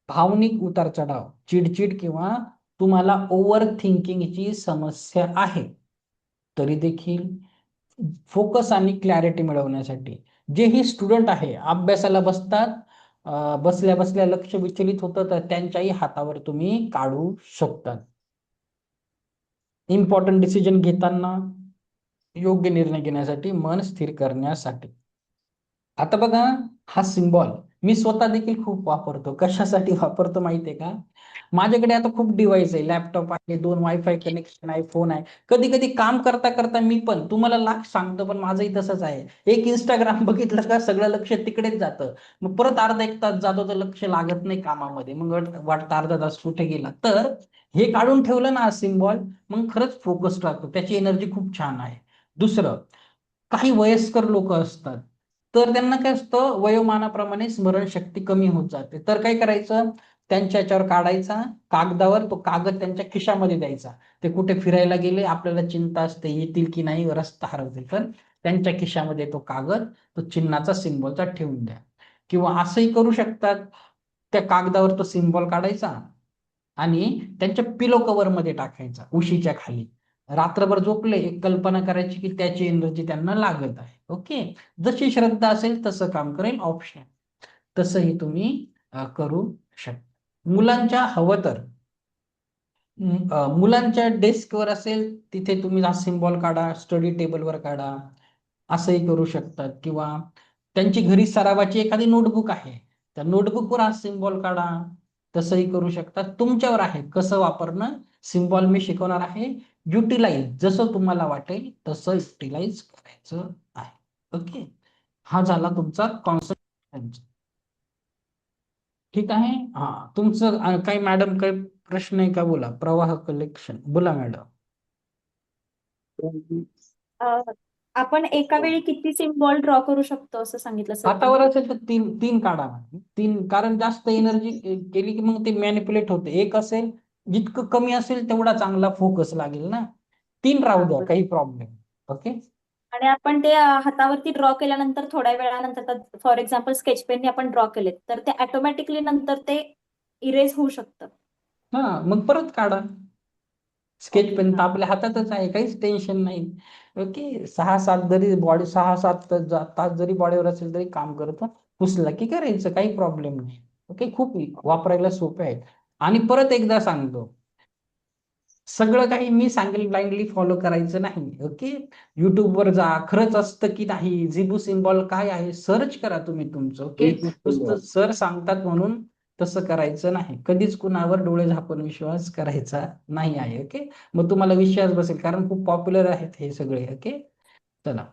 भावनिक उतार चढाव, चिडचिड किंवा तुम्हाला ओव्हर थिंकिंगची समस्या आहे तरी देखील, फोकस आणि क्लॅरिटी मिळवण्यासाठी. जे ही स्टुडंट आहे अभ्यासाला बसतात, बसल्या बसल्या लक्ष विचलित होतं, तर त्यांच्याही हातावर तुम्ही काढू शकतात. इम्पॉर्टंट डिसिजन घेताना, योग्य निर्णय घेण्यासाठी, मन स्थिर करण्यासाठी. आता बघा, हा सिम्बॉल मी स्वतः देखील खूप वापरतो. कशासाठी वापरतो माहितीये का? माझ्याकडे आता खूप डिव्हाइस आहे, लॅपटॉप आहे, 2 वायफाय कनेक्शन आहे, फोन आहे. कधी कधी काम करता करता मी पण तुम्हाला लाख सांगतो, पण माझंही तसंच आहे. एक इंस्टाग्राम बघितलं का सगळं लक्ष तिकडेच जातं. मग परत अर्धा एक तास जातो तर लक्ष लागत नाही कामामध्ये, मग वाटतं अर्धा तास कुठे गेला. तर हे काढून ठेवलं ना सिम्बॉल, मग खरंच फोकस राहतो, त्याची एनर्जी खूप छान आहे. दुसरं, काही वयस्कर लोक असतात, तर त्यांना काय असतं, वयोमानाप्रमाणे स्मरणशक्ती कमी होत जाते. तर काय करायचं, त्यांच्या याच्यावर काढायचा, कागदावर तो कागद त्यांच्या खिशामध्ये द्यायचा. ते कुठे फिरायला गेले, आपल्याला चिंता असते येतील की नाही, रस्ता हरवतील, तर त्यांच्या खिशामध्ये तो कागद, तो चिन्हाचा सिम्बॉलचा ठेवून द्या. किंवा असंही करू शकतात, त्या कागदावर तो सिम्बॉल काढायचा आणि त्यांच्या पिलो कव्हर मध्ये टाकायचा, उशीच्या खाली. रात्रभर झोपले, एक कल्पना करायची की त्याची एनर्जी त्यांना लागत आहे. ओके. जशी श्रद्धा असेल तसं काम करेल, ऑप्शन तसंही तुम्ही करू शकता. मुलांच्या हवं तर मुलांच्या डेस्कवर असेल तिथे तुम्ही हा सिम्बॉल काढा, स्टडी टेबलवर काढा, असंही करू शकतात. किंवा त्यांची घरी सरावाची एखादी नोटबुक आहे, त्या नोटबुकवर हा सिम्बॉल काढा, तसंही करू शकतात. तुमच्यावर आहे कसं वापरणं. सिम्बॉल मी शिकवणार आहे, युटिलाइज जसं तुम्हाला वाटेल तसं युटिलाइज करायचं आहे. ओके. हा झाला तुमचा कॉन्सेप्ट. ठीक आहे. हा, तुमचं काही मॅडम काही प्रश्न आहे का? बोला. प्रवाह कलेक्शन बोला मॅडम. अ, आपण एका वेळी किती सिम्बॉल ड्रॉ करू शकतो असं सांगितलं सर हातावर तुम्ही? असेल तर तीन तीन काढा. तीन, कारण जास्त एनर्जी केली की मग ते मॅनिप्युलेट होते. एक असेल, जितकं कमी असेल तेवढा चांगला फोकस लागेल ना. 3 राहू द्या, काही प्रॉब्लेम. ओके. आणि आपण ते हातावरती ड्रॉ केल्यानंतर थोड्या वेळानंतर, फॉर एक्झाम्पल स्केच पेनने आपण ड्रॉ केले, तर ते ऑटोमॅटिकली नंतर ते इरेज होऊ शकतं. हा, मग परत काढा. स्केच पेन तर आपल्या हातातच आहे, काहीच टेन्शन नाही. ओके. 6-7 जरी बॉडी 6-7 तास जरी बॉडीवर असेल तरी काम करतं. पुसला की करायचं, काही प्रॉब्लेम नाही. ओके. खूप वापरायला सोपे आहे. आणि परत एकदा सांगतो, सगळं काही मी सांगेल ब्लाइंडली फॉलो करायचं नाही. ओके. युट्यूबवर जा, खरंच असतं की नाही, झिबू सिम्बॉल काय आहे सर्च करा तुम्ही तुमचं. ओके. नुसतं सर सांगतात म्हणून तसं करायचं नाही. कधीच कुणावर डोळे झाकून विश्वास करायचा नाही आहे. ओके. मग तुम्हाला विश्वास बसेल, कारण खूप पॉप्युलर आहेत हे सगळे. ओके. चला,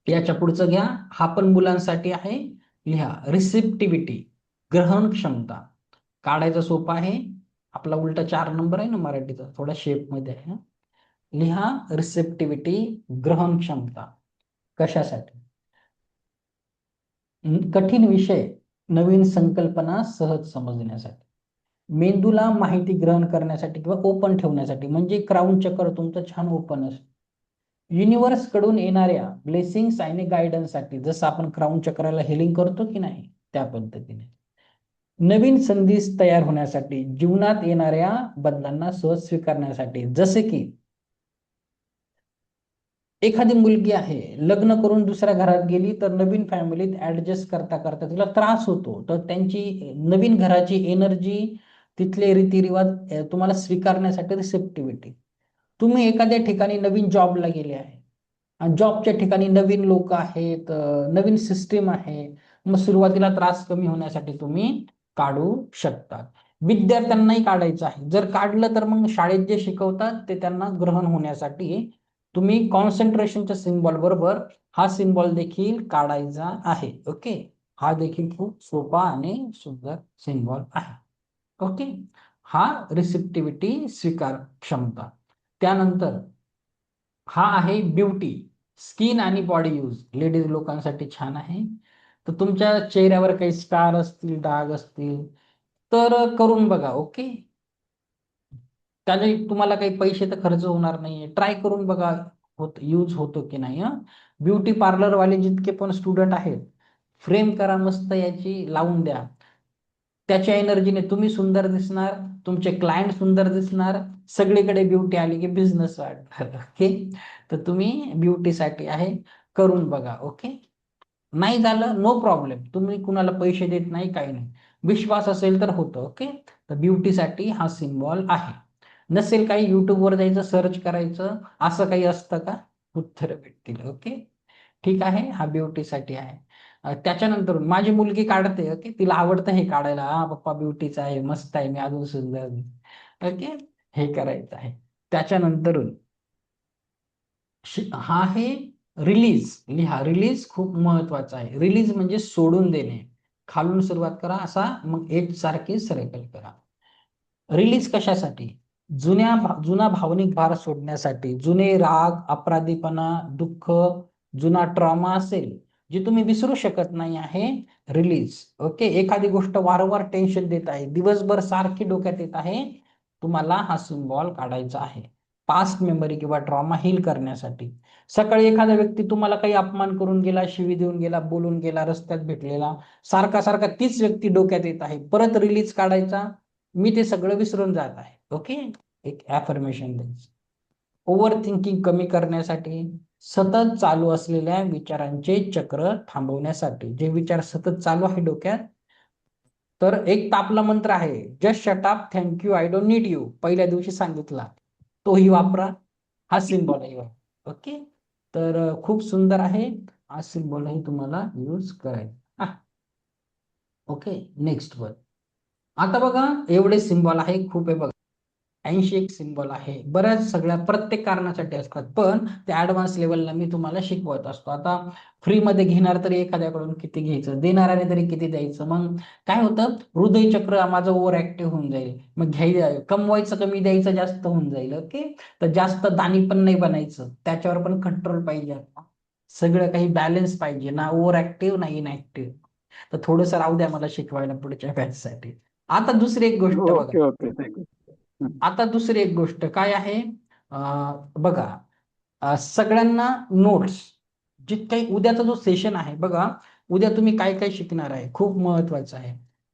याच्या पुढचं घ्या. हा पण मुलांसाठी आहे. लिहा, रिसेप्टिव्हिटी, ग्रहण क्षमता. काढायचा सोपा आहे. आपला उलटा 4 नंबर आहे ना मराठीचा, थोडा शेप मध्ये आहे. लिहा, रिसेप्टिव्हिटी, ग्रहण क्षमता. कशासाठी? कठीण विषय, नवीन संकल्पना सहज समजण्यासाठी. मेंदूला माहिती ग्रहण करण्यासाठी किंवा ओपन ठेवण्यासाठी, म्हणजे क्राऊन चक्र तुमचं छान ओपन असतं. युनिव्हर्स कडून येणाऱ्या ब्लेसिंग्स आणि गायडन्ससाठी, जसं आपण क्राऊन चक्राला हिलिंग करतो की नाही त्या पद्धतीने. नवीन संधी तयार होण्यासाठी, जीवनात येणाऱ्या बदलांना सहज स्वीकारण्यासाठी, जसे की एखादी मुलगी आहे, लग्न करून दुसऱ्या घरात गेली तर नवीन फॅमिलीत ऍडजस्ट करता करता तिला त्रास होतो, तर त्यांची नवीन घराची एनर्जी, तिथले रीतिरिवाज तुम्हाला स्वीकारण्यासाठी रिसेप्टिव्हिटी. तुम्ही एखाद्या ठिकाणी नवीन जॉबला गेले आहे आणि जॉबच्या ठिकाणी नवीन लोक आहेत, नवीन सिस्टीम आहे, मग सुरुवातीला त्रास कमी होण्यासाठी तुम्ही काढू शकता. विद्यार्थ्यांनाही काढायचं आहे, जर काढलं तर मग शाळेत जे शिकवतात ते त्यांना ग्रहण होण्यासाठी तुम्ही कॉन्सन्ट्रेशनच्या सिम्बॉल बरोबर हा सिम्बॉल देखील काढायचा आहे. ओके, हा देखील खूप सोपा आणि सुंदर सिम्बॉल आहे. ओके, हा रिसेप्टिव्हिटी, स्वीकार क्षमता. त्यानंतर हा आहे ब्युटी, स्किन आणि बॉडी यूज, लेडीज लोकांसाठी छान आहे. तर तुमच्या चेहऱ्यावर काही स्टार असतील, डाग असतील तर करून बघा. ओके, त्याने तुम्हाला काही पैसे तर खर्च होणार नाहीये, ट्राय करून बघा यूज होतो की नाही. ब्युटी पार्लर वाले जितके पण स्टुडंट आहेत, फ्रेम करा मस्त, याची लावून द्या. त्याच्या एनर्जीने तुम्ही सुंदर दिसणार, तुमचे क्लायंट सुंदर दिसणार, सगळीकडे ब्युटी आली की बिझनेस वाढणार. ओके, तर तुम्ही ब्युटीसाठी आहे, करून बघा. ओके, नाही झालं नो प्रॉब्लेम, तुम्ही कुणाला पैसे देत नाही, काही नाही, विश्वास असेल तर होतं. ओके, तर ब्युटीसाठी हा सिम्बॉल आहे. नसेल काही युट्यूबवर जायचं, सर्च करायचं, असं काही असतं का, उत्तर भेटतील. ओके, ठीक आहे, हा ब्युटीसाठी आहे. त्याच्यानंतर माझी मुलगी काढते. ओके, तिला आवडतं हे काढायला, हा पप्पा ब्युटीचं आहे, मस्त आहे, मी अजून सुंदर. ओके, हे करायचं आहे. त्याच्यानंतर हा आहे रिलीज. लिहा, रिलीज खूप महत्वाचा आहे. रिलीज म्हणजे सोडून देणे, खालून सुरुवात करा, असा मग एज सारखी सर्कल करा. रिलीज कशासाठी? जुना भावनिक भार सोडण्यासाठी, जुने राग, अपराधीपणा, दुःख, जुना ट्रॉमा असेल जे तुम्ही विसरू शकत नाही आहे, रिलीज. ओके, एखादी गोष्ट वारंवार टेन्शन देत आहे, दिवसभर सारखी डोक्यात येत आहे, तुम्हाला हा सिम्बॉल काढायचा आहे. पास्ट मेमरी किंवा ट्रॉमा हील करण्यासाठी. सकाळी एखादा व्यक्ती तुम्हाला काही अपमान करून गेला, शिवी देऊन गेला, बोलून गेला, रस्त्यात भेटलेला, सारखा सारखा तीच व्यक्ती डोक्यात येत आहे, परत रिलीज काढायचा, मी ते सगळं विसरून जात आहे. ओके, एक ॲफर्मेशन द्यायचं. ओव्हर थिंकिंग कमी करण्यासाठी, सतत चालू असलेल्या विचारांचे चक्र थांबवण्यासाठी, जे विचार सतत चालू आहे डोक्यात, तर एक तापला मंत्र आहे, just shut up, thank you, I don't need you, पहिल्या दिवशी सांगितला, तोही वापरा, हा सिम्बॉलही वापरा. ओके, तर खूप सुंदर आहे, हा सिम्बॉलही तुम्हाला यूज करायचा. ओके, नेक्स्ट वर. आता बघा, एवढे सिम्बॉल आहे, खूप आहे बघा, 81 एक सिम्बॉल आहे, बऱ्याच सगळ्या प्रत्येक कारणासाठी असतात, पण ते ऍडव्हान्स लेवलला मी तुम्हाला शिकवत असतो. आता फ्रीमध्ये घेणार तरी एखाद्याकडून किती घ्यायचं, देणाऱ्याने तरी किती द्यायचं, मग काय होतं, हृदय चक्र माझं ओव्हर ऍक्टिव्ह होऊन जाईल, मग कमवायचं कमी, द्यायचं जास्त होऊन जाईल. ओके, तर जास्त दानी पण नाही बनायचं, त्याच्यावर पण कंट्रोल पाहिजे. सगळं काही बॅलन्स पाहिजे, ना ओव्हर ऍक्टिव्ह ना इनऍक्टिव्ह. तर थोडंसं राहू द्या मला शिकवायला पुढच्या बॅचसाठी. आता दुसरी एक गोष्ट बघा, ओके ओके, थँक्यू. आता दुसरी एक गोष्ट काय आहे, बघा, सगळ्यांना नोट्स, काही उद्याचा जो सेशन आहे बघा, उद्या तुम्ही काय काय शिकणार आहे, खूप महत्वाचं आहे.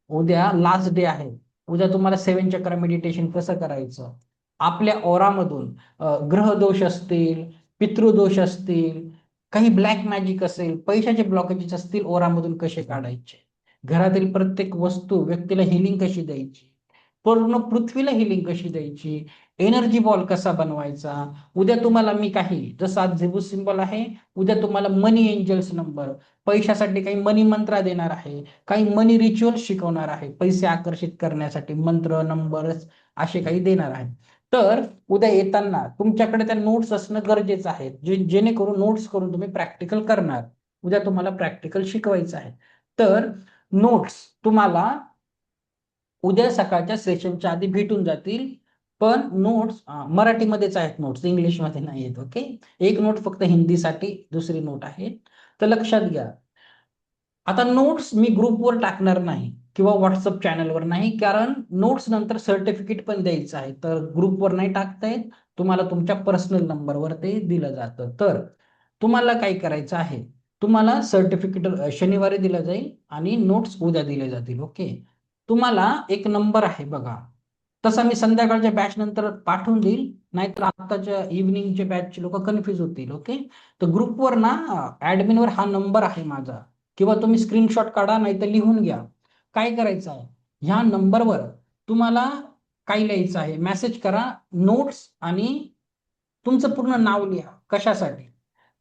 उद्या लास्ट डे आहे. उद्या तुम्हाला 7 चक्र मेडिटेशन कसं करायचं, आपल्या ओरामधून ग्रह दोष असतील, पितृदोष असतील, काही ब्लॅक मॅजिक असेल, पैशाचे ब्लॉकेजेस असतील, ओरामधून कसे काढायचे, घरातील प्रत्येक वस्तू व्यक्तीला हिलिंग कशी द्यायची, पूर्ण पृथ्वीला हिलिंग कशी द्यायची, एनर्जी बॉल कसा बनवायचा. उद्या तुम्हाला मी काही, जसं आज झेबू सिम्बॉल आहे, उद्या तुम्हाला मनी एंजल्स नंबर, पैशासाठी काही मनी मंत्र देणार आहे, काही मनी रिच्युअल शिकवणार आहे, पैसे आकर्षित करण्यासाठी मंत्र, नंबर्स असे काही देणार आहे. तर उद्या येताना तुमच्याकडे त्या नोट्स असणं गरजेचं आहे, जेणेकरून नोट्स करून तुम्ही प्रॅक्टिकल करणार. उद्या तुम्हाला प्रॅक्टिकल शिकवायचं आहे, तर नोट्स तुम्हाला उद्या सकाळच्या सेशनच्या आधी भेटून जातील. पण नोट्स मराठीमध्येच आहेत, नोट्स इंग्लिशमध्ये नाही आहेत. ओके, एक नोट फक्त हिंदीसाठी, दुसरी नोट आहे, तर लक्षात घ्या. आता नोट्स मी ग्रुपवर टाकणार नाही, किंवा व्हॉट्सअप चॅनलवर नाही, कारण नोट्स नंतर सर्टिफिकेट पण द्यायचं आहे, तर ग्रुपवर नाही टाकता येत, तुम्हाला तुमच्या पर्सनल नंबरवर ते दिलं जातं. तर तुम्हाला काय करायचं आहे, तुम्हाला सर्टिफिकेट शनिवारी दिलं जाईल आणि नोट्स उद्या दिले जातील. ओके, तुम्हाला एक नंबर आहे बघा, तसा मी संध्याकाळच्या बॅच नंतर पाठवून देईल, नाहीतर आताच्या इव्हिनिंगच्या बॅचचे लोक कन्फ्युज होतील. ओके, तर ग्रुपवर ना ऍडमिनवर हा नंबर आहे माझा, किंवा तुम्ही स्क्रीनशॉट काढा नाहीतर लिहून घ्या. काय करायचं आहे, ह्या नंबरवर तुम्हाला काय लिहायचं आहे, मेसेज करा नोट्स आणि तुमचं पूर्ण नाव लिहा. कशासाठी,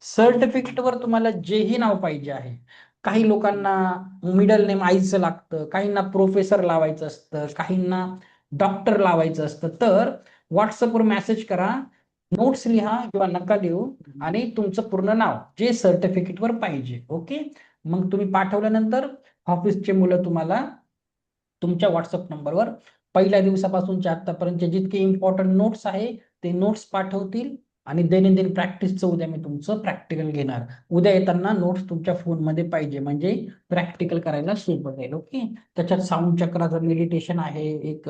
सर्टिफिकेटवर तुम्हाला जेही नाव पाहिजे आहे. काही लोकांना मिडल नेम आईचं लागतं, काहींना प्रोफेसर लावायचं असतं, काहींना डॉक्टर लावायचं असतं. तर व्हॉट्सअपवर मेसेज करा, नोट्स लिहा किंवा नका लिहू, आणि तुमचं पूर्ण नाव जे सर्टिफिकेटवर पाहिजे. ओके, मग तुम्ही पाठवल्यानंतर ऑफिसचे मुलं तुम्हाला तुमच्या व्हॉट्सअप नंबरवर पहिल्या दिवसापासूनच्या आतापर्यंत जितके इम्पॉर्टंट नोट्स आहे ते नोट्स पाठवतील, आणि दैनंदिन प्रॅक्टिसचं उद्या मी तुमचं प्रॅक्टिकल घेणार. उद्या येताना नोट्स तुमच्या फोनमध्ये पाहिजे, म्हणजे प्रॅक्टिकल करायला सोपं जाईल. ओके, त्याच्यात साऊंड चक्राचं मेडिटेशन आहे, एक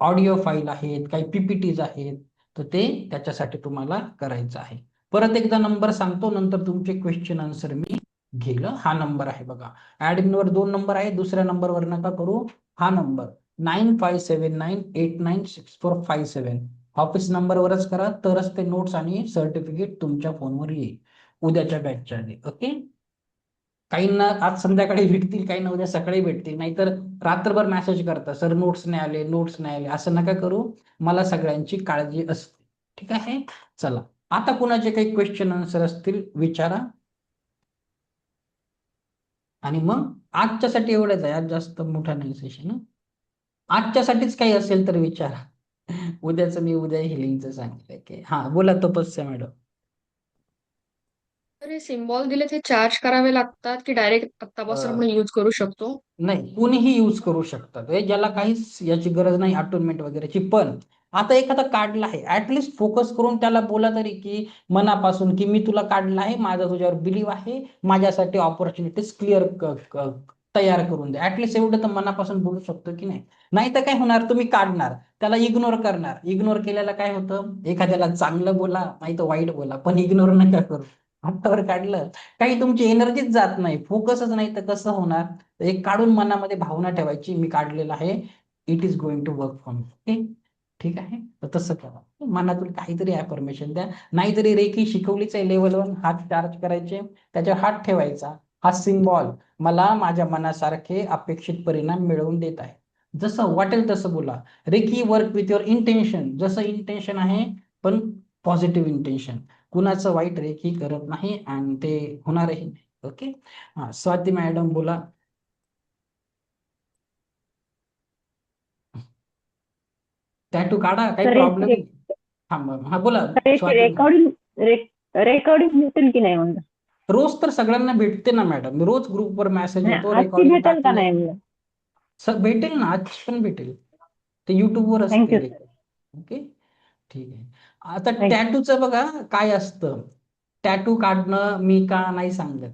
ऑडिओ फाईल आहेत, काही पीपीटीज आहेत, तर ते त्याच्यासाठी तुम्हाला करायचं आहे. परत एकदा नंबर सांगतो, नंतर तुमचे क्वेश्चन आन्सर मी घेईल. हा नंबर आहे बघा, ऍडमिनवर 2 नंबर आहे, दुसऱ्या नंबरवर नका करू. हा नंबर 9579896457 ऑफिस नंबरवरच करा, तरच ते नोट्स आणि सर्टिफिकेट तुमच्या फोनवर येईल उद्याच्या बॅचच्या आधी. ओके, काहींना आज संध्याकाळी भेटतील, काहींना उद्या सकाळी भेटतील, नाहीतर रात्रभर मेसेज करता सर नोट्स नाही आले, नोट्स नाही आले. असं नका करू, मला सगळ्यांची काळजी असते. ठीक आहे, चला आता कुणाचे काही क्वेश्चन आन्सर असतील विचारा, आणि मग आजच्यासाठी एवढंच आहे, आज जास्त मोठा नाही सेशन. आजच्यासाठीच काही असेल तर विचारा. उद्याचं मी उद्या हिलिंगचं सांगितलंय की. हा बोला तपस्या मॅडम. तर हे सिम्बॉल दिले ते चार्ज करावे लागतात की डायरेक्ट आत्तापासून आपण यूज करू शकतो? नाही, कोणीही यूज करू शकतात, ज्याला काहीच याची गरज नाही अटोनमेंट वगैरेची. पण आता एखादा काढला आहे, ऍटलिस्ट फोकस करून त्याला बोला तरी की मनापासून की मी तुला काढलं आहे, माझा तुझ्यावर बिलीव आहे, माझ्यासाठी ऑपॉर्च्युनिटीज क्लिअर तयार करून दे. ऍटलिस्ट एवढं तर मनापासून बोलू शकतो की नाही. नाही तर काय होणार, तुम्ही काढणार, त्याला इग्नोर करणार. इग्नोर केल्याला काय होतं, एखाद्याला चांगलं बोला नाही तर वाईट बोला, पण इग्नोर नका करू. हातावर काढलं, काही तुमची एनर्जीच जात नाही, फोकसच नाही, तर कसं होणार. एक काढून मनामध्ये भावना ठेवायची, मी काढलेलं आहे, it is going to work for me. ठीक आहे, तर तसं करा, मनातून काहीतरी अफर्मेशन द्या. नाहीतरी रेखी शिकवलीच आहे लेवल 1, हात चार्ज करायचे, त्याच्यावर हात ठेवायचा. हा सिम्बॉल मला माझ्या मनासारखे अपेक्षित परिणाम मिळवून देत आहे. जसं वाटेल तसं बोला. रेखी वर्क विथ युअर इंटेन्शन, जसं इंटेन्शन आहे पण पॉझिटिव्ह इंटेन्शन. कुणाचं वाईट रेखी करत नाही आणि ते होणारही नाही. ओके, हा स्वाती मॅडम बोला. टॅटू काढा, काही तर प्रॉब्लेम नाही. हा बोला स्वाती मॅडम. रेकॉर्डिंग भेटेल की नाही म्हणलं? रोज तर सगळ्यांना भेटते ना मॅडम, रोज ग्रुपवर मेसेज नाही, येतो आजची रेकॉर्डिंग भेटेल का नाही टाकलं. म्हणलं? भेटेल ना, आज पण भेटेल, ते युट्यूबवर थँक्यू असते. सर. ओके, ठीक आहे. आता Thank you. टॅटूचं बघा काय असतं, टॅटू काढणं मी का नाही सांगत,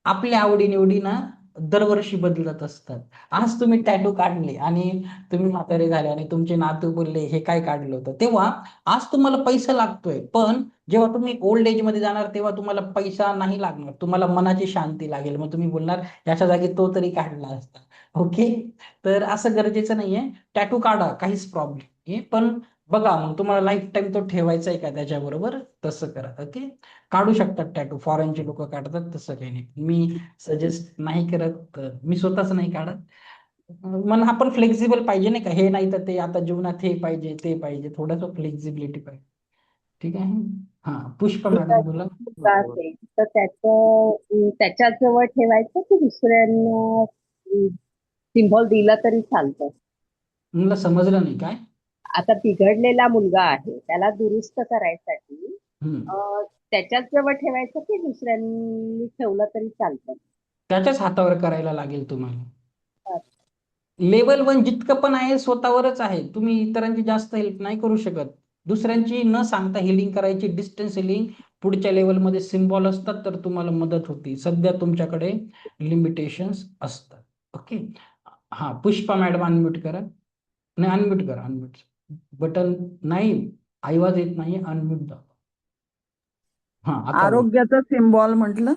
आपल्या आवडीनिवडी ना दरवर्षी बदलत असतात. आज तुम्ही टॅटू काढले आणि तुम्ही म्हातारे झाले आणि तुमचे नातू बोलले हे काय काढलं होतं, तेव्हा आज तुम्हाला पैसा लागतोय, पण जेव्हा तुम्ही ओल्ड एज मध्ये जाणार तेव्हा तुम्हाला पैसा नाही लागणार, तुम्हाला मनाची शांती लागेल. मग तुम्ही बोलणार याच्या जागी तो तरी काढला असता. ओके, तर असं गरजेचं नाहीये, टॅटू काढा, काहीच प्रॉब्लेम नाही, पण बघा मग तुम्हाला लाईफ टाईम तो ठेवायचा आहे का त्याच्याबरोबर, तसं करा. ओके, काढू शकतात टॅटू, फॉरेनचे लोक काढतात, तसं काही नाही. मी सजेस्ट नाही करत, मी स्वतःच नाही काढत. मन आपण फ्लेक्झिबल पाहिजे नाही का, हे नाही तर ते, आता जीवनात हे पाहिजे ते पाहिजे, थोडंसं फ्लेक्झिबिलिटी पाहिजे. ठीक आहे, हा पुष्पा मॅडम बोला. मुलगा असेल तर त्याच्या जवळ ठेवायचं की दुसऱ्यांना सिम्बॉल दिला तरी चालतं? मला समजलं नाही काय. आता बिघडलेला मुलगा आहे, त्याला दुरुस्त करायसाठी त्याच्याच जवळ ठेवायचं की दुसऱ्यांनी ठेवलं तरी चालतं? त्याच्याच हातावर करायला लागेल तुम्हाला. लेवल 1 जितकं पण आहे स्वतःवरच आहे, तुम्ही इतरांची जास्त हेल्प नाही करू शकत. दुसऱ्यांची न सांगता हिलिंग करायची, डिस्टन्स हिलिंग. पुढच्या लेवलमध्ये सिम्बॉल असतात तर तुम्हाला मदत होती, सध्या तुमच्याकडे लिमिटेशन्स असतात. ओके, हा पुष्पा मॅडम अनम्यूट करा. नाही, अनम्यूट करा, अनम्यूट बटन नाही, आवाज येत नाही, अनम्यूट दाबा. हा, आता बोल. आरोग्याचा सिम्बॉल म्हटलं.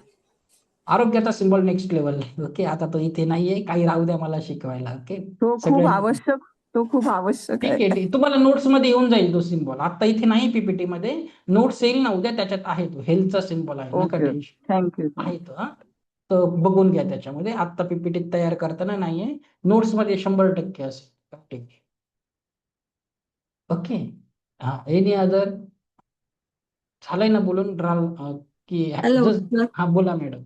आरोग्याचा सिम्बॉल नेक्स्ट लेवल. ओके, आता तो इथे नाहीये, काही राहू द्या मला शिकवायला. ओके, तो खूप सगळ्यांनी आवश्यक तो खूप आवश्यक ठीक आहे. आहे, ठीक. तुम्हाला नोट्स मध्ये येऊन जाईल तो सिम्बॉल. आता इथे नाही पीपीटी मध्ये, नोट्स येईल ना उद्या, त्याच्यात आहे तो हेल्थचा सिम्बॉल आहे, नका ओके, टेन्शन. थँक्यू. आहे तो. हा, तर बघून घ्या त्याच्यामध्ये. आता पीपीटी तयार करताना नाहीये, नोट्स मध्ये 100% असेल. ठीक आहे. ओके. हा, एनी अदर? झालंय ना बोलून की हॅलो हा, बोला मॅडम.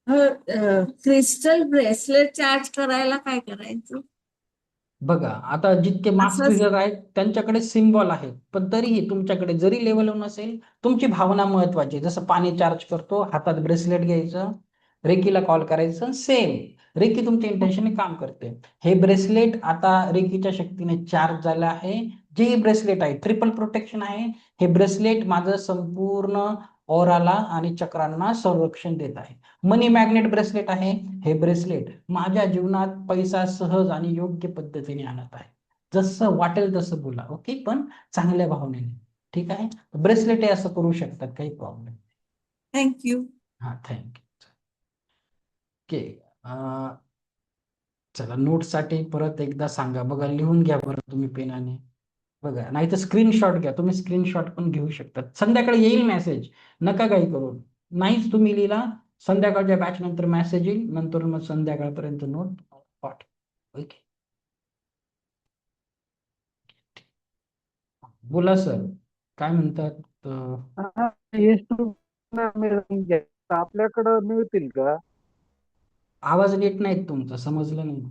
क्रिस्टल ब्रेसलेट चार्ज करायला काय करायचं? बघा, आता जितके मास असंच ट्रिगर आहेत त्यांच्याकडे सिम्बॉल आहेत, पण तरीही तुमच्याकडे जरी लेवल नसेल, तुमची भावना महत्वाची. जसं पाणी चार्ज करतो, हातात ब्रेसलेट घ्यायचं, रेकीला कॉल करायचं, सेम. रेकी तुमच्या इंटेन्शनने काम करते. हे ब्रेसलेट आता रेकीच्या शक्तीने चार्ज झालं आहे. जे ब्रेसलेट आहे ट्रिपल प्रोटेक्शन आहे. हे ब्रेसलेट माझं संपूर्ण ओराला आणि चक्रांना संरक्षण देत आहे. मनी मॅग्नेट ब्रेसलेट आहे. हे ब्रेसलेट माझ्या जीवनात पैसा सहज आणि योग्य पद्धतीने आणत आहे. जसं वाटेल तसं बोला, ओके, पण चांगल्या भावनेने. ठीक आहे, ब्रेसलेट हे असं करू शकतात, काही प्रॉब्लेम. थँक्यू. हा, थँक्यू. ओके, चला, नोट्ससाठी परत एकदा सांगा. बघा, लिहून घ्या बरं तुम्ही पेनाने. बघा, नाही तर स्क्रीनशॉट घ्या. तुम्ही स्क्रीनशॉट पण घेऊ शकता. संध्याकाळी येईल मेसेज, नका काही करू. नाहीच तुम्ही लिहिला, संध्याकाळच्या बॅच नंतर मेसेज येईल, नंतर मग संध्याकाळपर्यंत नोट पाठ. ओके, बोला सर, काय म्हणतात? आपल्याकडं मिळतील का? आवाज नीट नाही तुमचा, समजलं नाही.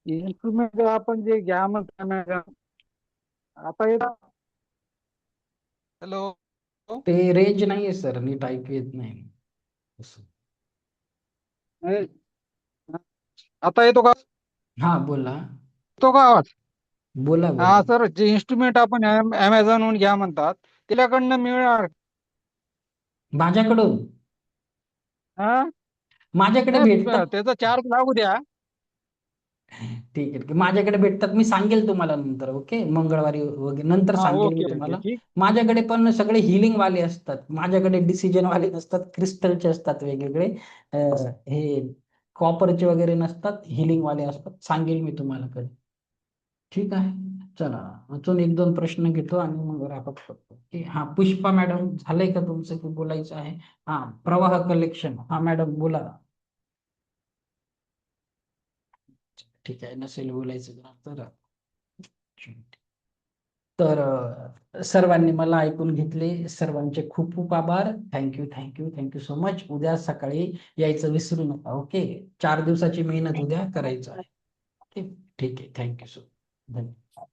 इन्स्ट्रुमेंट आपण जे घ्या म्हणता मॅडम, आता येत. हॅलो, ते रेंज नाहीये सर, नीट ऐकू येत नाही असं. आता येतो का? हा, बोला. येतो का आवाज? बोला, बोला. हा सर, जे इन्स्ट्रुमेंट आपण अमेझॉनहून घ्या म्हणतात, तिच्याकडनं मिळणार माझ्याकडून हा? माझ्याकडे नाही, भेटतात. त्याचा चार्ज लागू द्या. ठीक आहे, माझ्याकडे भेटतात. मी सांगेल तुम्हाला नंतर. ओके, मंगळवारी वगैरे नंतर हा, सांगेल मी ओके ओके, तुम्हाला. ठीक. माझ्याकडे पण सगळे हिलिंग वाले असतात. माझ्याकडे डिसिजन वाले नसतात, क्रिस्टलचे असतात वेगवेगळे. हे कॉपरचे वगैरे नसतात, हिलिंग वाले असतात. सांगेल मी तुम्हाला कधी. ठीक आहे, चला, अजून 1-2 प्रश्न घेतो आणि मग रॅपअप करतो. हा, पुष्पा मॅडम, झालंय का तुमचं की बोलायचं आहे? हा, प्रवाह कलेक्शन. हा मॅडम, बोला. ठीक आहे, नसेल बोलायचं तर सर्वांनी मला ऐकून घेतले, सर्वांचे खूप खूप आभार. Thank you, thank you, thank you so much. उद्या सकाळी यायचं विसरू नका. ओके, 4 दिवसाची मेहनत उद्या करायचं आहे. ओके, ठीक आहे, थँक्यू सो धन्यवाद.